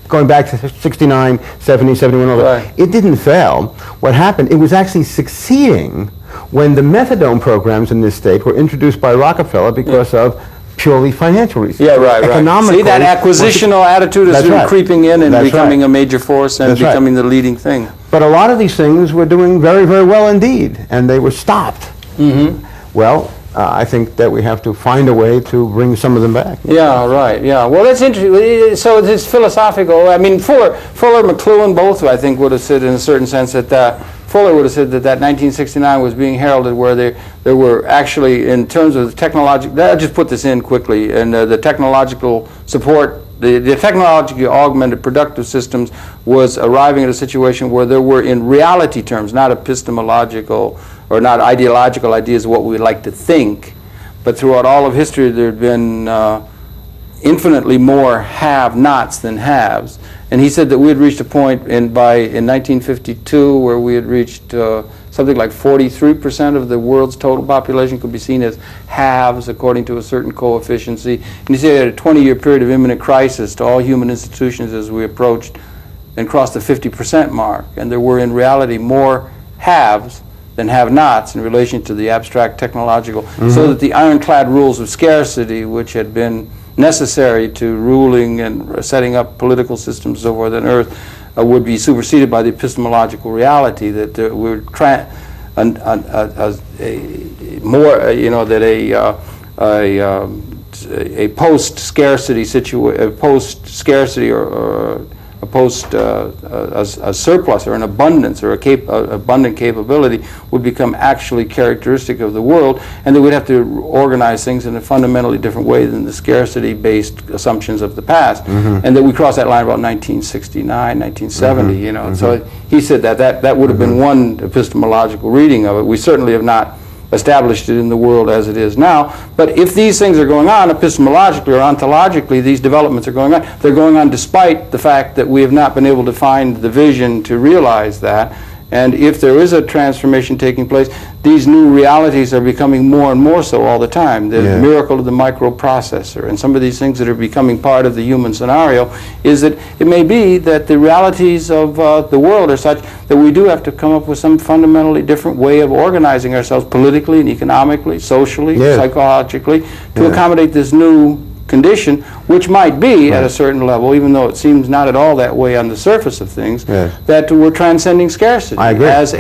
Going back to 69, 70, 71, all that. It didn't fail. What happened, it was actually succeeding when the methadone programs in this state were introduced by Rockefeller because of purely financial reasons. Yeah, right. See, that acquisitional attitude is creeping in and becoming a major force and becoming the leading thing. But a lot of these things were doing very, very well indeed, and they were stopped. Well, I think that we have to find a way to bring some of them back. Yeah, right. Yeah. Well, that's interesting. So it's philosophical. I mean, Fuller, McLuhan, both, I think, would have said in a certain sense that Fuller would have said that 1969 was being heralded where there were actually, in terms of the technological, I'll just put this in quickly, and the technological support, the technologically augmented productive systems was arriving at a situation where there were, in reality terms, not epistemological or not ideological ideas of what we would like to think, but throughout all of history there had been infinitely more have-nots than haves. And he said that we had reached a point in 1952 where we had reached something like 43% of the world's total population could be seen as haves according to a certain coefficiency. And he said a 20-year period of imminent crisis to all human institutions as we approached and crossed the 50% mark. And there were in reality more haves than have-nots in relation to the abstract technological, so that the ironclad rules of scarcity, which had been necessary to ruling and setting up political systems so forth on Earth, would be superseded by the epistemological reality that we're a post-scarcity or a surplus or an abundance or abundant capability would become actually characteristic of the world, and that we'd have to organize things in a fundamentally different way than the scarcity-based assumptions of the past, and that we crossed that line about 1969, 1970, you know. So he said that would have been one epistemological reading of it. We certainly have not established it in the world as it is now. But if these things are going on epistemologically or ontologically, these developments are going on, they're going on despite the fact that we have not been able to find the vision to realize that. And if there is a transformation taking place, these new realities are becoming more and more so all the time. The miracle of the microprocessor and some of these things that are becoming part of the human scenario is that it may be that the realities of the world are such that we do have to come up with some fundamentally different way of organizing ourselves politically and economically, socially, psychologically, to accommodate this new condition, which might be at a certain level, even though it seems not at all that way on the surface of things, that we're transcending scarcity as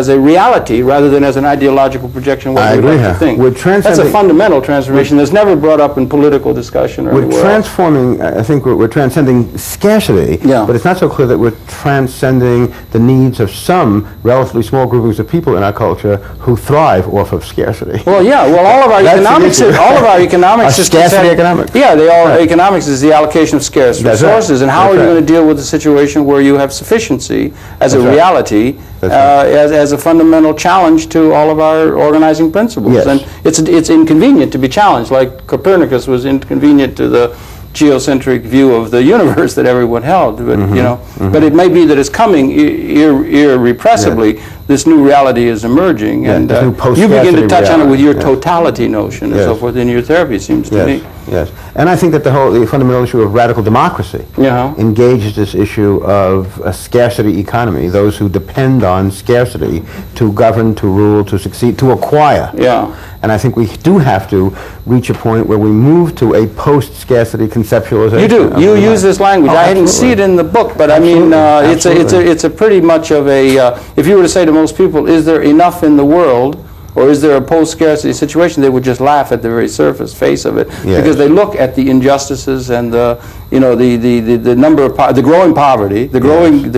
a reality rather than as an ideological projection of what we like to think. That's a fundamental transformation that's never brought up in political discussion or anywhere transforming, I think we're transcending scarcity, but it's not so clear that we're transcending the needs of some relatively small groupings of people in our culture who thrive off of scarcity. Well, all of our economics systems scarcity economics. Economics is the allocation of scarce resources, and how are you going to deal with a situation where you have sufficiency as a reality, as a fundamental challenge to all of our organizing principles? And it's inconvenient to be challenged, like Copernicus was inconvenient to the geocentric view of the universe that everyone held, but but it may be that it's coming irrepressibly. This new reality is emerging, and you begin to touch on it with your totality notion and so forth in your therapy, it seems to me. Yes, and I think that the fundamental issue of radical democracy engages this issue of a scarcity economy, those who depend on scarcity to govern, to rule, to succeed, to acquire. And I think we do have to reach a point where we move to a post-scarcity conceptualization. You do. You use this language. I didn't see it in the book, but I mean, it's a pretty much of a. If you were to say to most people, "Is there enough in the world?" or is there a post-scarcity situation, they would just laugh at the very surface face of it, because they look at the injustices and the number of the growing poverty, the growing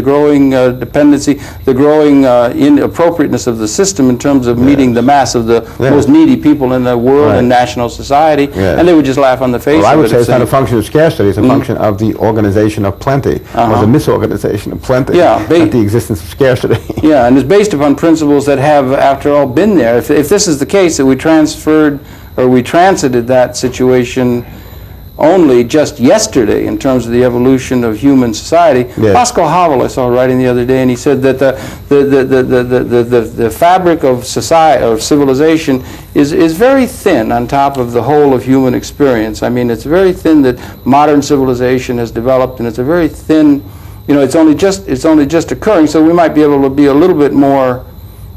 dependency, the growing inappropriateness of the system in terms of meeting the mass of the most needy people in the world and national society, and they would just laugh on the face of it. I would say it's not a function of scarcity, it's a function of the organization of plenty, or the misorganization of plenty, not the existence of scarcity. And it's based upon principles that have, after all, been there. If this is the case, that we transited that situation only just yesterday in terms of the evolution of human society. Pascal Havel I saw writing the other day, and he said that the fabric of society, of civilization, is very thin on top of the whole of human experience. I mean, it's very thin that modern civilization has developed, and it's a very thin, it's only just occurring. So we might be able to be a little bit more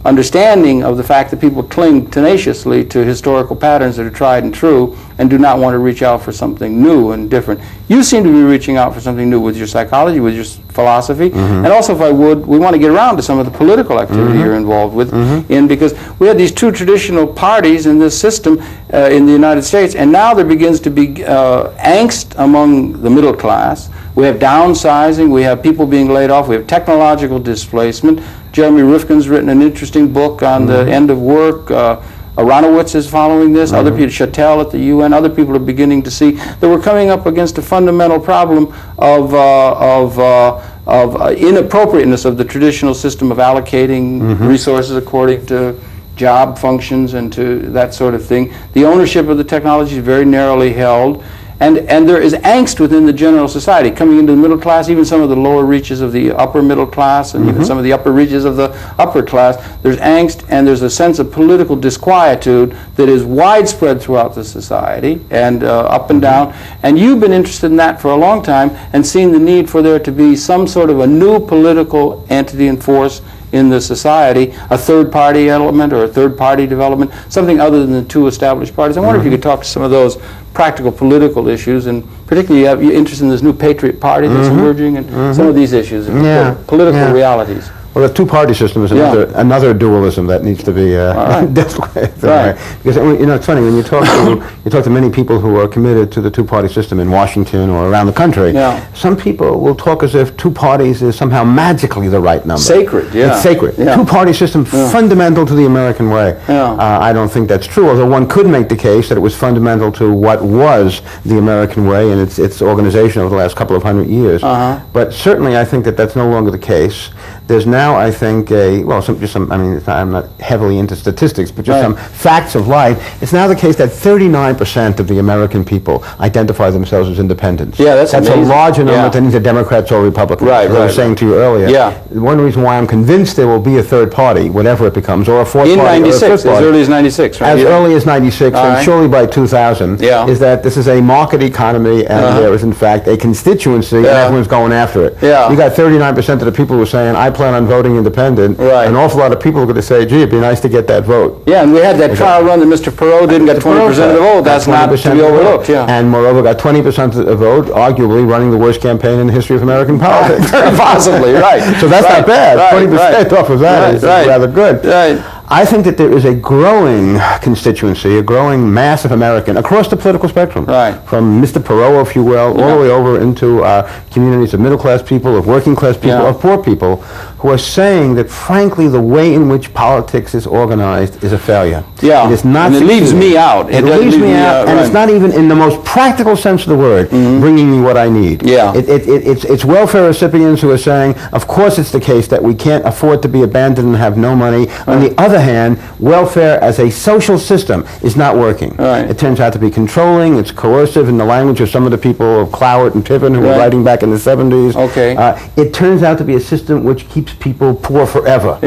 understanding of the fact that people cling tenaciously to historical patterns that are tried and true and do not want to reach out for something new and different. You seem to be reaching out for something new with your psychology, with your philosophy, and also, if I would, we want to get around to some of the political activity you're involved with, because we had these two traditional parties in this system in the United States, and now there begins to be angst among the middle class. We have downsizing, we have people being laid off, we have technological displacement, Jeremy Rifkin's written an interesting book on the end of work. Aronowitz is following this. Other people, Chattel at the UN, other people are beginning to see that we're coming up against a fundamental problem of inappropriateness of the traditional system of allocating resources according to job functions and to that sort of thing. The ownership of the technology is very narrowly held. And there is angst within the general society, coming into the middle class, even some of the lower reaches of the upper middle class, and even some of the upper reaches of the upper class. There's angst, and there's a sense of political disquietude that is widespread throughout the society, and up and down. And you've been interested in that for a long time, and seen the need for there to be some sort of a new political entity and force in the society, a third-party element or a third-party development, something other than the two established parties. I wonder if you could talk to some of those practical political issues, and particularly you're interested in this new Patriot Party that's emerging, and some of these issues, political realities. Well, the two-party system is another dualism that needs to be dealt with. Because it's funny when you talk to many people who are committed to the two-party system in Washington or around the country. Some people will talk as if two parties is somehow magically the right number. Sacred, It's sacred. Two-party system fundamental to the American way. I don't think that's true. Although one could make the case that it was fundamental to what was the American way and its organization over the last couple of hundred years. But certainly, I think that that's no longer the case. There's now, I think, I'm not heavily into statistics, but just some facts of life. It's now the case that 39% of the American people identify themselves as independents. That's amazing. A larger number than either Democrats or Republicans. As I was saying to you earlier. One reason why I'm convinced there will be a third party, whatever it becomes, or a fourth party. In 96, or a fifth party, as early as 96, right? As early as 96, and surely by 2000, is that this is a market economy, and there is, in fact, a constituency, and everyone's going after it. You got 39% of the people who are saying, I plan on voting independent. An awful lot of people are going to say, gee, it'd be nice to get that vote. And we had that trial run that Mr. Perot didn't get 20% of the vote. That's not to be overlooked. And moreover, got 20% of the vote, arguably running the worst campaign in the history of American politics. Very possibly, So that's not bad. 20% off of that is rather good. I think that there is a growing constituency, a growing mass of American across the political spectrum, from Mr. Perot, if you will, all the way over into communities of middle-class people, of working-class people, of poor people, who are saying that, frankly, the way in which politics is organized is a failure. It is not. And it leaves me out. It leaves me out, and it's not even in the most practical sense of the word bringing me what I need. It's welfare recipients who are saying, of course, it's the case that we can't afford to be abandoned and have no money. On the other hand, welfare as a social system is not working. It turns out to be controlling, it's coercive in the language of some of the people of Cloward and Piven who were writing back in the 70s. It turns out to be a system which keeps people poor forever.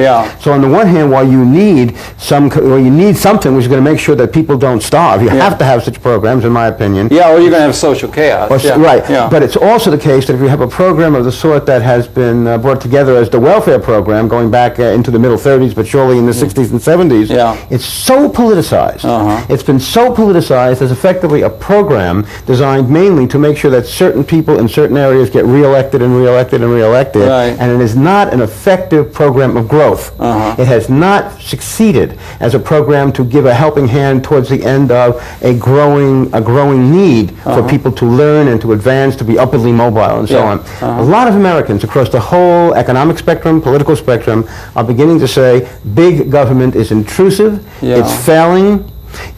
So on the one hand, while you need something which is going to make sure that people don't starve, you have to have such programs, in my opinion. Or you're going to have social chaos. But it's also the case that if you have a program of the sort that has been brought together as the welfare program going back into the middle 30s, but surely in the 60s and 70s, it's so politicized. It's been so politicized as effectively a program designed mainly to make sure that certain people in certain areas get reelected and reelected and reelected, and it is not an effective program of growth. It has not succeeded as a program to give a helping hand towards the end of a growing need for people to learn and to advance, to be upwardly mobile, and so on. A lot of Americans across the whole economic spectrum, political spectrum, are beginning to say big government is intrusive, it's failing,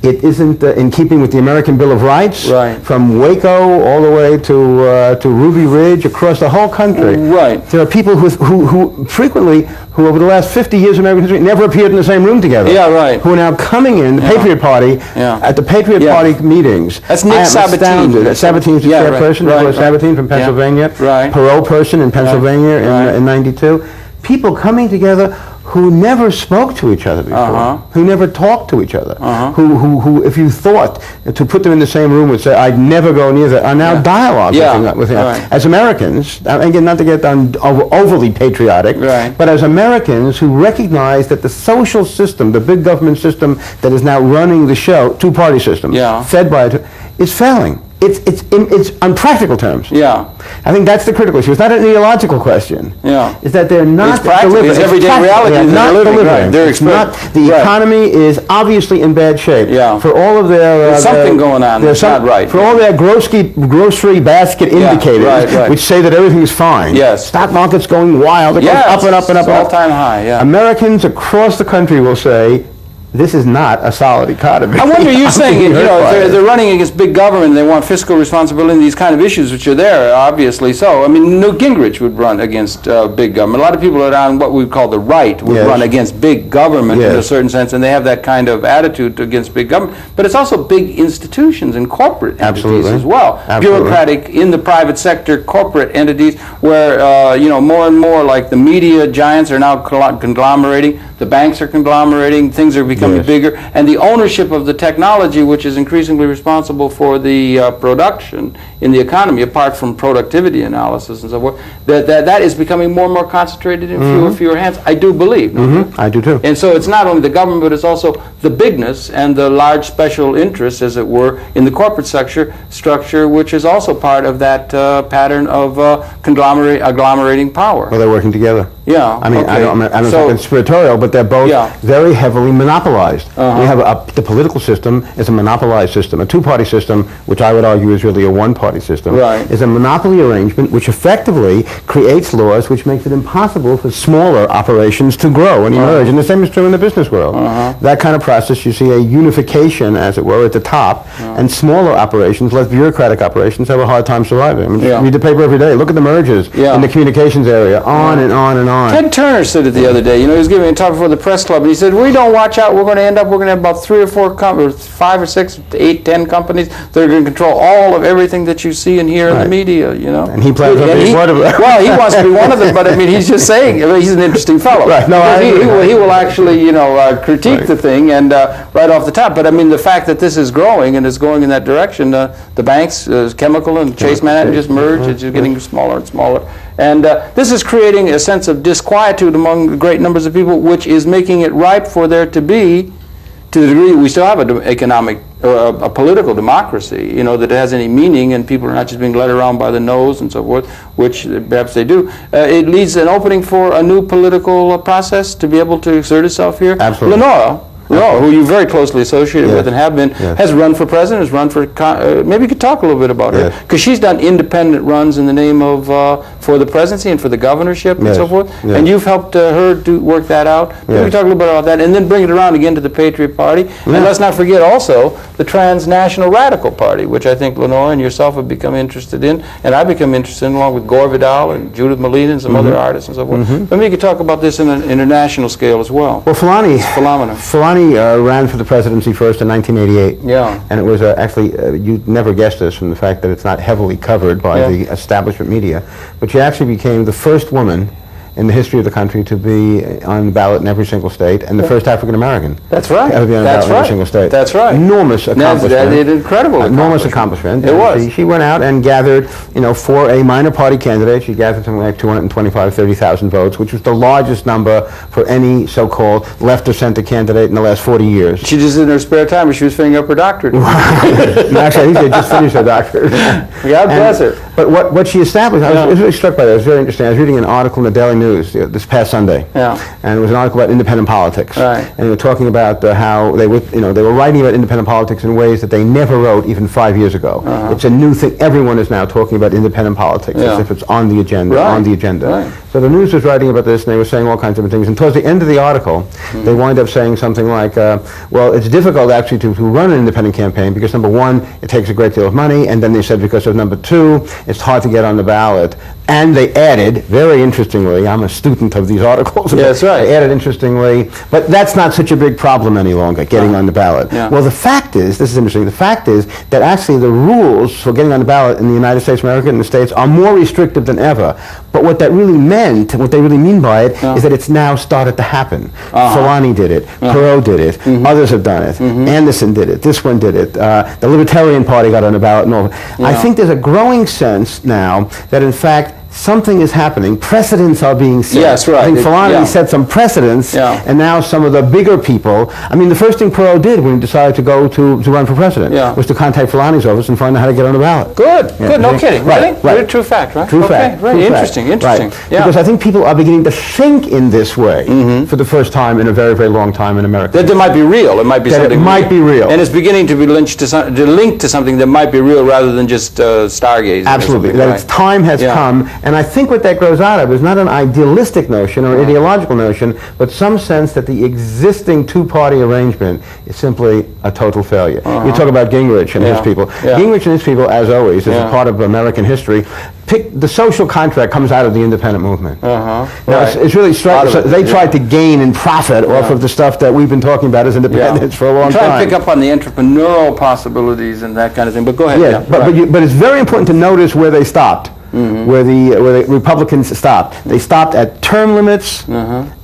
it isn't in keeping with the American Bill of Rights, from Waco all the way to Ruby Ridge, across the whole country. There are people who frequently, who over the last 50 years of American history, never appeared in the same room together. Who are now coming in, the Patriot Party, at the Patriot Party meetings. That's Nick Sabatini. Sabatini's the chairperson, Nicholas Sabatini from Pennsylvania, Perot person in Pennsylvania in 92. People coming together who never spoke to each other before, who never talked to each other, who, if you thought to put them in the same room would say, I'd never go near that, are now dialoguing with him. As Americans, again, not to get overly patriotic, but as Americans who recognize that the social system, the big government system that is now running the show, two-party system, fed by it, is failing. it's on practical terms. Yeah. I think that's the critical issue. It's not an ideological question. Yeah. It's that they're not delivering. It's everyday reality. They're not delivering. The economy is obviously in bad shape. Yeah. For all of their there's something going on that's not right. For all their grocery basket indicators, which say that everything is fine. Yes. Stock market's going wild. It goes up and up and up. It's all-time high. Yeah. Americans across the country will say, this is not a solid economy. I wonder, you're saying, they're running against big government and they want fiscal responsibility and these kind of issues, which are there, obviously so. I mean, Newt Gingrich would run against big government. A lot of people that are on what we call the right would run against big government in a certain sense, and they have that kind of attitude against big government. But it's also big institutions and corporate entities as well. Bureaucratic, in the private sector, corporate entities where, more and more like the media giants are now conglomerating, the banks are conglomerating, things are becoming bigger, and the ownership of the technology, which is increasingly responsible for the production in the economy, apart from productivity analysis and so forth, that is becoming more and more concentrated in fewer and fewer hands, I do believe. I do too. And so it's not only the government, but it's also the bigness and the large special interests, as it were, in the corporate structure, which is also part of that pattern of agglomerating power. Well, they're working together. Yeah. I mean, I don't think it's conspiratorial, but they're both very heavily monopolized. We have the political system is a monopolized system. A two-party system, which I would argue is really a one-party system, is a monopoly arrangement which effectively creates laws which makes it impossible for smaller operations to grow and emerge. And the same is true in the business world. That kind of process, you see a unification, as it were, at the top, and smaller operations, less bureaucratic operations, have a hard time surviving. I mean, read the paper every day. Look at the mergers in the communications area, on and on and on. Ted Turner said it the other day. He was giving a talk before the press club, and he said, we don't watch out, we're going to have about 3 or 4 companies, 5 or 6, 8, 10 companies that are going to control all of everything that you see and hear in the media, And he plans on being one of them. Well, he wants to be one of them, but I mean, he's just saying, he's an interesting fellow. Right. No, he will actually, critique the thing and right off the top. But I mean, the fact that this is growing and is going in that direction, the banks, Chemical and Chase Manhattan just merged, it's just getting smaller and smaller. And this is creating a sense of disquietude among great numbers of people, which is making it ripe for there to be, to the degree we still have an economic or a political democracy, that it has any meaning and people are not just being led around by the nose and so forth, which perhaps they do. It leads an opening for a new political process to be able to exert itself here. Absolutely. Lenora, who you're very closely associated with and have been, has run for president, has run for, maybe you could talk a little bit about her, because she's done independent runs in the name of, for the presidency and for the governorship and so forth, and you've helped her work that out. Maybe we could talk a little bit about that, and then bring it around again to the Patriot Party, and let's not forget also the Transnational Radical Party, which I think Lenora and yourself have become interested in, and I've become interested in, along with Gore Vidal and Judith Malina and some other artists and so forth. Maybe you could talk about this in an international scale as well. Well, Fulani ran for the presidency first in 1988. Yeah. And it was actually, you'd never guess this from the fact that it's not heavily covered by the establishment media, but she actually became the first woman in the history of the country to be on the ballot in every single state, and the first African American. That's right. Ever be on the ballot in every single state. That's right. Enormous accomplishment. That's incredible. Enormous accomplishment. It was. She went out and gathered, for a minor party candidate, she gathered something like 30,000 votes, which was the largest number for any so-called left or center candidate in the last 40 years. She just in her spare time, she was finishing up her doctorate. No, actually, I think they just finished her doctorate. God bless her. But what she established, I was really struck by that. It was very interesting. I was reading an article in the Daily News this past Sunday, and it was an article about independent politics, and they were talking about how they were writing about independent politics in ways that they never wrote even 5 years ago. It's a new thing. Everyone is now talking about independent politics as if it's on the agenda. So the news was writing about this, and they were saying all kinds of different things. And towards the end of the article, they wind up saying something like, well, it's difficult actually to run an independent campaign because, number one, it takes a great deal of money, and then they said because of number two, it's hard to get on the ballot. And they added, very interestingly, I'm a student of these articles. Yeah, that's right. They added interestingly, but that's not such a big problem any longer, getting on the ballot. Well, the fact is, this is interesting, the fact is that actually the rules for getting on the ballot in the United States of America and the States are more restrictive than ever. But what that really meant, what they really mean by it, is that it's now started to happen. Fulani did it, Perot did it, others have done it, Anderson did it, this one did it, the Libertarian Party got on the ballot and all. I think there's a growing sense now that in fact something is happening. Precedents are being set. Yes, right. I think Fulani Yeah. set some precedents, Yeah. and now some of the bigger people. I mean, the first thing Perot did when he decided to go to run for president Yeah. was to contact Fulani's office and find out how to get on the ballot. Good, Yeah, good, no see? kidding. Right, Really? right. Really true fact, right? True Okay, fact. right. True Interesting, fact. interesting. Right. Yeah. Because I think people are beginning to think in this way for the first time in a very, very long time in America. That it might be real. It might be That it something might be real. And it's beginning to be linked to something that might be real rather than just stargazing. or Absolutely. something, That right? its time has Yeah. come, and I think what that grows out of is not an idealistic notion or ideological notion, but some sense that the existing two-party arrangement is simply a total failure. You talk about Gingrich and his Yeah. people. Yeah. Gingrich and his people, as always, is Yeah. a part of American history. The social contract comes out of the independent movement. Now, Right. it's really striking. Out So of it, they yeah. tried to gain and profit off of the stuff that we've been talking about as independents for a long Try time. to pick up on the entrepreneurial possibilities and that kind of thing. But go ahead. Yeah, but it's very important to notice where they stopped, where the Republicans stopped. They stopped at term limits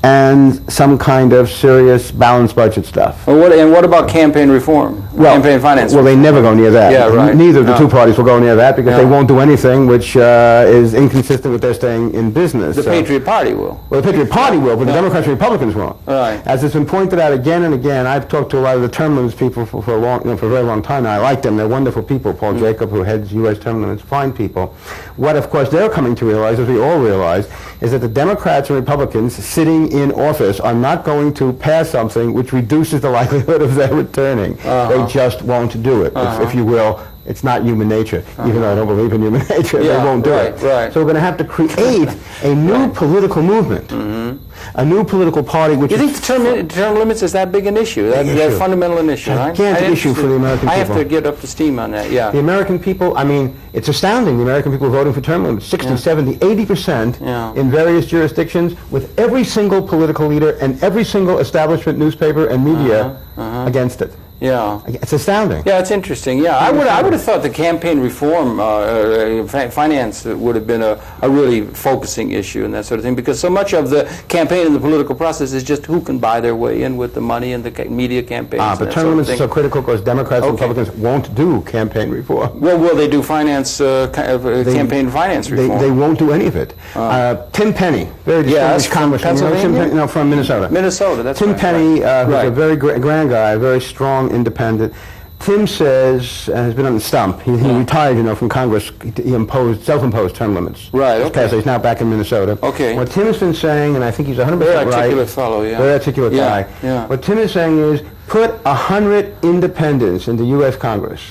and some kind of serious balanced budget stuff. And what about campaign reform? Campaign finance? Well, they never go near that. Yeah, right. Neither of the No. two parties will go near that because they No. won't do anything which is inconsistent with their staying in business. The So- Patriot Party will. Well, the Patriot Party will, but the Democrats and Republicans won't. Right. As it's been pointed out again and again, I've talked to a lot of the term limits people for a very long time now. I like them. They're wonderful people. Paul Jacob, who heads U.S. term limits, fine people. What, of course, they're coming to realize, as we all realize, is that the Democrats and Republicans sitting in office are not going to pass something which reduces the likelihood of their returning. They just won't do it, if you will. It's not human nature, even though I don't believe in human nature. Yeah, they won't do right, it. right. So we're going to have to create a new political movement, a new political party which You is think the term limits is that big an issue? That issue. fundamental an issue, right? Gigantic issue for the American I have people. to get up to steam on that, yeah. the American people. I mean, it's astounding. The American people are voting for term limits, 60, 70, 80% Yeah. in various jurisdictions, with every single political leader and every single establishment, newspaper, and media against it. Yeah. It's astounding. Yeah, it's interesting. Yeah, I would have thought the campaign reform finance would have been a really focusing issue and that sort of thing, because so much of the campaign and the political process is just who can buy their way in with the money and the media campaigns. and But that term sort of limits are thing. so critical because Democrats and Okay. Republicans won't do campaign reform. Well, will they do finance campaign finance reform? They won't do any of it. Tim Penny, very Yes, distinguished from congressman. You know Tim Pennsylvania? Penny? No, from Minnesota. Minnesota, that's Tim right, Penny, right. who's Right. a very grand guy, very strong, independent. Tim says, and has been on the stump, he retired, from Congress. He imposed self-imposed term limits. Right, This okay. past- He's now back in Minnesota. Okay. What Tim has been saying, and I think he's 100% Very right. articulate fellow, yeah. Very articulate Yeah, guy. yeah. What Tim is saying is, put 100 independents in the U.S. Congress.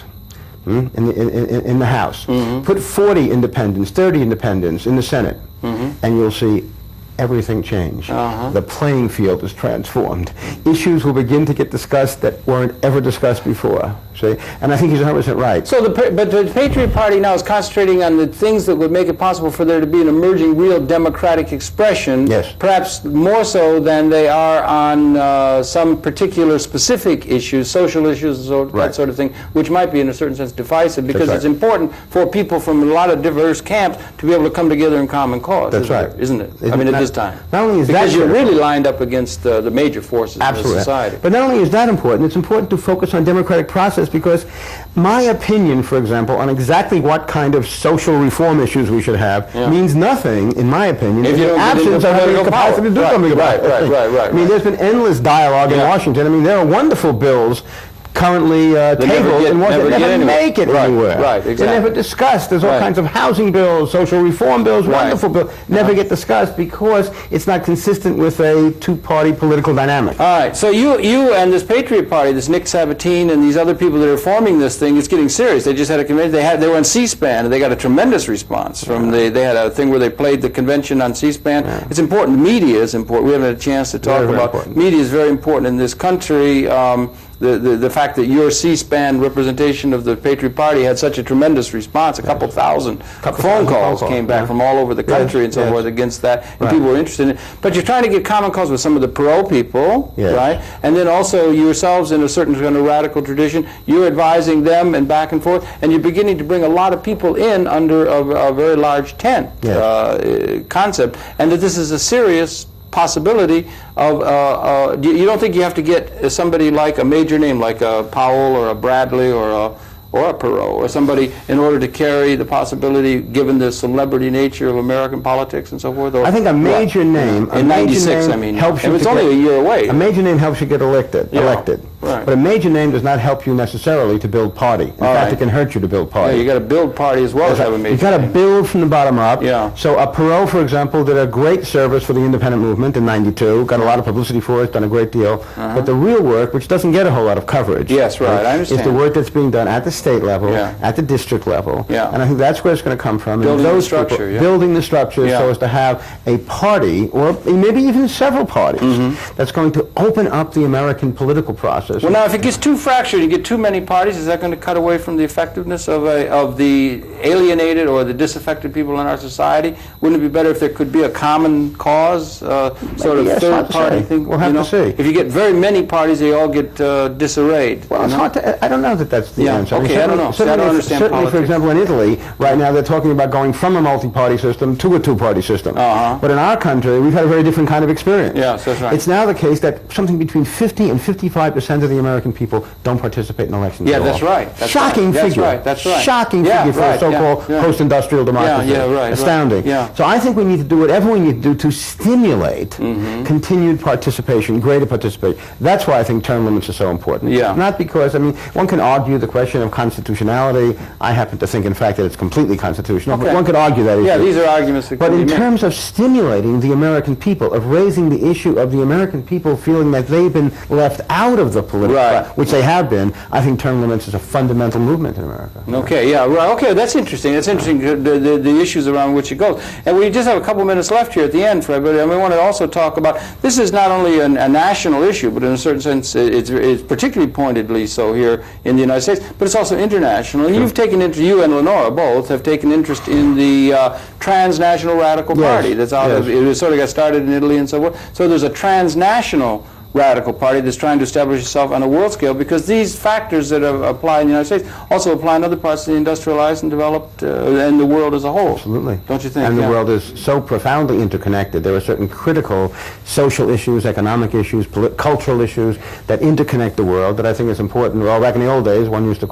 In the House. Put 40 independents, 30 independents in the Senate, and you'll see everything change. The playing field is transformed. Issues will begin to get discussed that weren't ever discussed before. See? And I think he's 100% right. So, but the Patriot Party now is concentrating on the things that would make it possible for there to be an emerging, real democratic expression. Yes. Perhaps more so than they are on some particular specific issues, social issues, that sort of thing, which might be in a certain sense divisive, because That's it's right. important for people from a lot of diverse camps to be able to come together in common cause. That's right. Isn't it? Isn't I mean, it at not- this time. not only is that because you're critical- really lined up against the major forces of Absolutely. society. But not only is that important, it's important to focus on democratic process, because my opinion, for example, on exactly what kind of social reform issues we should have means nothing, in my opinion, If in you the don't get into absence of having the political capacity to do power. something about it. Right. I mean, there's been endless dialogue in Yeah. Washington. I mean, there are wonderful bills currently tabled get- in Washington, never get never anywhere. make it Right, anywhere. right, They're exactly. never discussed. There's all Right. kinds of housing bills, social reform bills, Right. wonderful bills, never get discussed because it's not consistent with a two-party political dynamic. All right, so you and this Patriot Party, this Nick Sabatini and these other people that are forming this thing, it's getting serious. They just had a convention. They were on C-SPAN, and they got a tremendous response from they had a thing where they played the convention on C-SPAN. It's important. Media is important. We haven't had a chance to talk Very, very about important. media is very important in this country. The fact that your C-SPAN representation of the Patriot Party had such a tremendous response, a couple thousand phone calls came back from all over the country and so forth against that, and people were interested in it. But you're trying to get common cause with some of the pro people, right? And then also yourselves in a certain kind of radical tradition, you're advising them and back and forth, and you're beginning to bring a lot of people in under a very large tent concept, and that this is a serious possibility of, you don't think you have to get somebody like a major name, like a Powell or a Bradley or or a Perot or somebody in order to carry the possibility, given the celebrity nature of American politics and so forth? Or I think a major name, in '96, I mean, helps you. It's only a year away. A major name helps you get elected. Right. But a major name does not help you necessarily to build party. In fact, it can hurt you to build party. Yeah, you got to build party as well as have a major name. You got to build from the bottom up. Yeah. So a Perot, for example, did a great service for the independent movement in '92. Got a lot of publicity for it. Done a great deal. But the real work, which doesn't get a whole lot of coverage. Yes, right. I understand. Is the work that's being done at the state level, at the district level. Yeah. And I think that's where it's going to come from. Building and those the structure. people, building the structure so as to have a party, or maybe even several parties, that's going to open up the American political process. Well, now, if it gets too fractured, you get too many parties, is that going to cut away from the effectiveness of the alienated or the disaffected people in our society? Wouldn't it be better if there could be a common cause, sort of third-party thing? We'll have to see. If you get very many parties, they all get disarrayed. Well, it's hard to. I don't know that that's the answer. Okay, I don't know. I don't understand certainly, politics. for example, in Italy, right now they're talking about going from a multi-party system to a two-party system. But in our country, we've had a very different kind of experience. Yes, that's right. It's now the case that something between 50 and 55% of the American people don't participate in elections at all. That's right. Shocking figure. That's right. Shocking figure for a so-called post-industrial democracy. Astounding. So I think we need to do whatever we need to do to stimulate continued participation, greater participation. That's why I think term limits are so important. Not because, I mean, one can argue the question of constitutionality. I happen to think, in fact, that it's completely constitutional. But one could argue that issue. Yeah, these are arguments that But in terms of stimulating the American people, of raising the issue of the American people feeling that they've been left out of the political, which they have been, I think term limits is a fundamental movement in America. Okay, okay, that's interesting. That's interesting, the issues around which it goes. And we just have a couple minutes left here at the end, Fred, but I want to also talk about, this is not only a national issue, but in a certain sense, it's particularly pointedly so here in the United States, but it's also international. And you've taken interest, you and Lenora both have taken interest in the transnational radical party that's out of, it sort of got started in Italy and so forth. So there's a transnational radical party that's trying to establish itself on a world scale, because these factors that apply in the United States also apply in other parts of the industrialized and developed and the world as a whole. Absolutely. Don't you think? And the world is so profoundly interconnected. There are certain critical social issues, economic issues, cultural issues that interconnect the world that I think is important. Well, back in the old days, I used to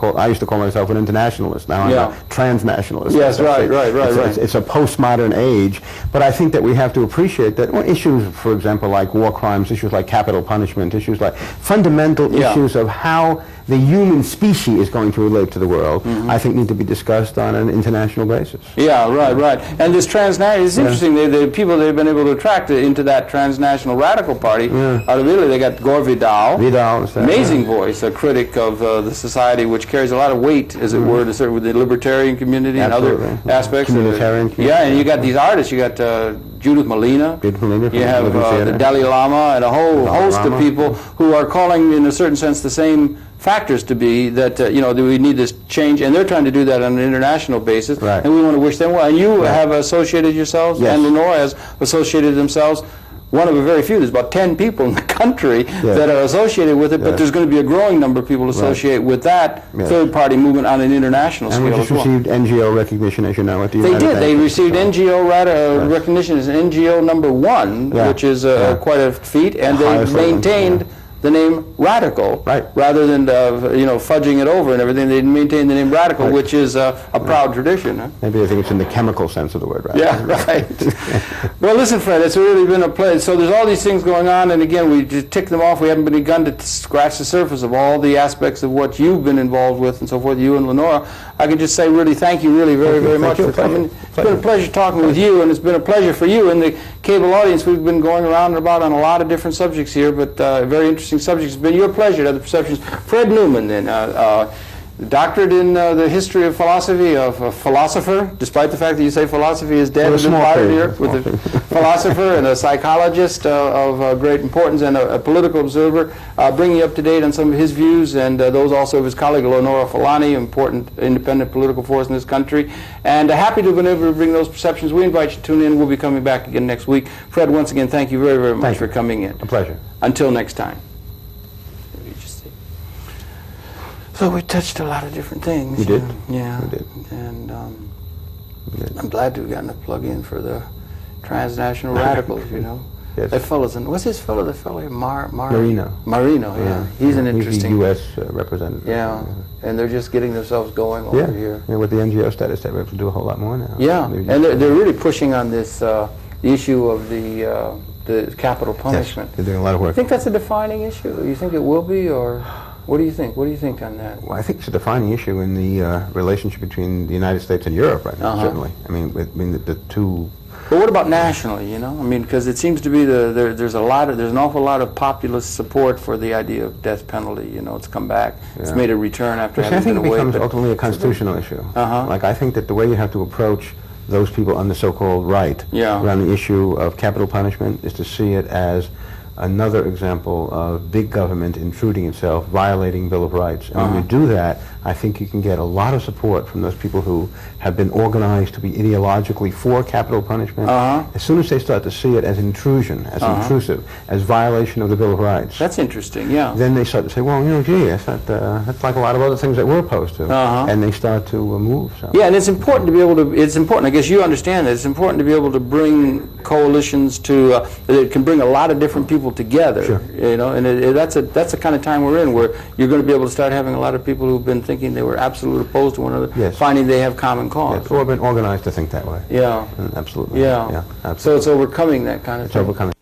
call myself an internationalist. Now I'm a transnationalist. Yes, right. It's a postmodern age, but I think that we have to appreciate that issues, for example, like war crimes, issues like capital punishment, issues like fundamental issues of how the human species is going to relate to the world, I think need to be discussed on an international basis. Right. And this transnational, it's interesting, the people they've been able to attract into that transnational radical party out of Italy, they got Gore Vidal, amazing voice, a critic of the society, which carries a lot of weight, as it were, to serve with the libertarian community and other aspects. Communitarian community. And you got these artists, you got Judith Molina, you have the Dalai Lama, and a whole host of people who are calling, in a certain sense, the same factors to be that, that we need this change, and they're trying to do that on an international basis, and we want to wish them well. And you have associated yourselves, and Lenora has associated themselves. One of the very few. There's about 10 people in the country that are associated with it, but there's going to be a growing number of people associate with that third-party movement on an international scale. And we just received NGO recognition, as you know, at the United Nations. They received NGO recognition as NGO number 1, which is quite a feat, and they maintained the name Radical, rather than fudging it over and everything. They maintain the name Radical, which is a proud tradition. Huh? Maybe I think it's in the chemical sense of the word radical. Yeah, right. Well, listen, Fred, it's really been a pleasure. So there's all these things going on, and again, we just tick them off. We haven't begun to scratch the surface of all the aspects of what you've been involved with and so forth, you and Lenora. I can just say really thank you very much for coming. It's been a pleasure talking with you, and it's been a pleasure for you and the cable audience. We've been going around and about on a lot of different subjects here, but very interesting subjects. It's been your pleasure to have the Perceptions. Fred Newman, then, doctorate in the history of philosophy, of a philosopher, despite the fact that you say philosophy is dead and departed here, with a philosopher and a psychologist of great importance, and a political observer, bringing you up to date on some of his views, and those also of his colleague Lenora Fulani, important independent political force in this country. And happy to have been able to bring those perceptions. We invite you to tune in. We'll be coming back again next week. Fred, once again, thank you very much for coming in. A pleasure. Until next time. So we touched a lot of different things. We did. Yeah. We did. And I'm glad to have gotten a plug in for the transnational radicals, Yes. That fellow's in, what's his fellow? The fellow here, Marino. Marino, yeah. He's an interesting. He's the U.S. representative. Yeah, and they're just getting themselves going over here. Yeah, with the NGO status, they're able to do a whole lot more now. Yeah, and they're really pushing on this the issue of the capital punishment. Yes, they're doing a lot of You work. think that's a defining issue? You think it will be, or what do you think? What do you think on that? Well, I think it's a defining issue in the relationship between the United States and Europe right now, certainly. I mean, the two... But what about nationally, you know? I mean, because it seems to be there's an awful lot of populist support for the idea of death penalty. You know, it's come back. Yeah. It's made a return after having been away. I think it becomes ultimately a constitutional issue. Like, I think that the way you have to approach those people on the so-called right around the issue of capital punishment is to see it as another example of big government intruding itself, violating Bill of Rights. And when you do that, I think you can get a lot of support from those people who have been organized to be ideologically for capital punishment. As soon as they start to see it as intrusion, as intrusive, as violation of the Bill of Rights. That's interesting, yeah. Then they start to say, well, you know, gee, that's like a lot of other things that we're opposed to. And they start to move. So. Yeah, and it's important to be able to, it's important, I guess you understand that, it's important to be able to bring coalitions to, that can bring a lot of different people together. Sure. You know, and that's the kind of time we're in, where you're going to be able to start having a lot of people who've been thinking they were absolutely opposed to one another, finding they have common cause. Yes, or been organized to think that way. Yeah. Absolutely. Yeah. Absolutely. So it's overcoming that kind of thing. It's overcoming.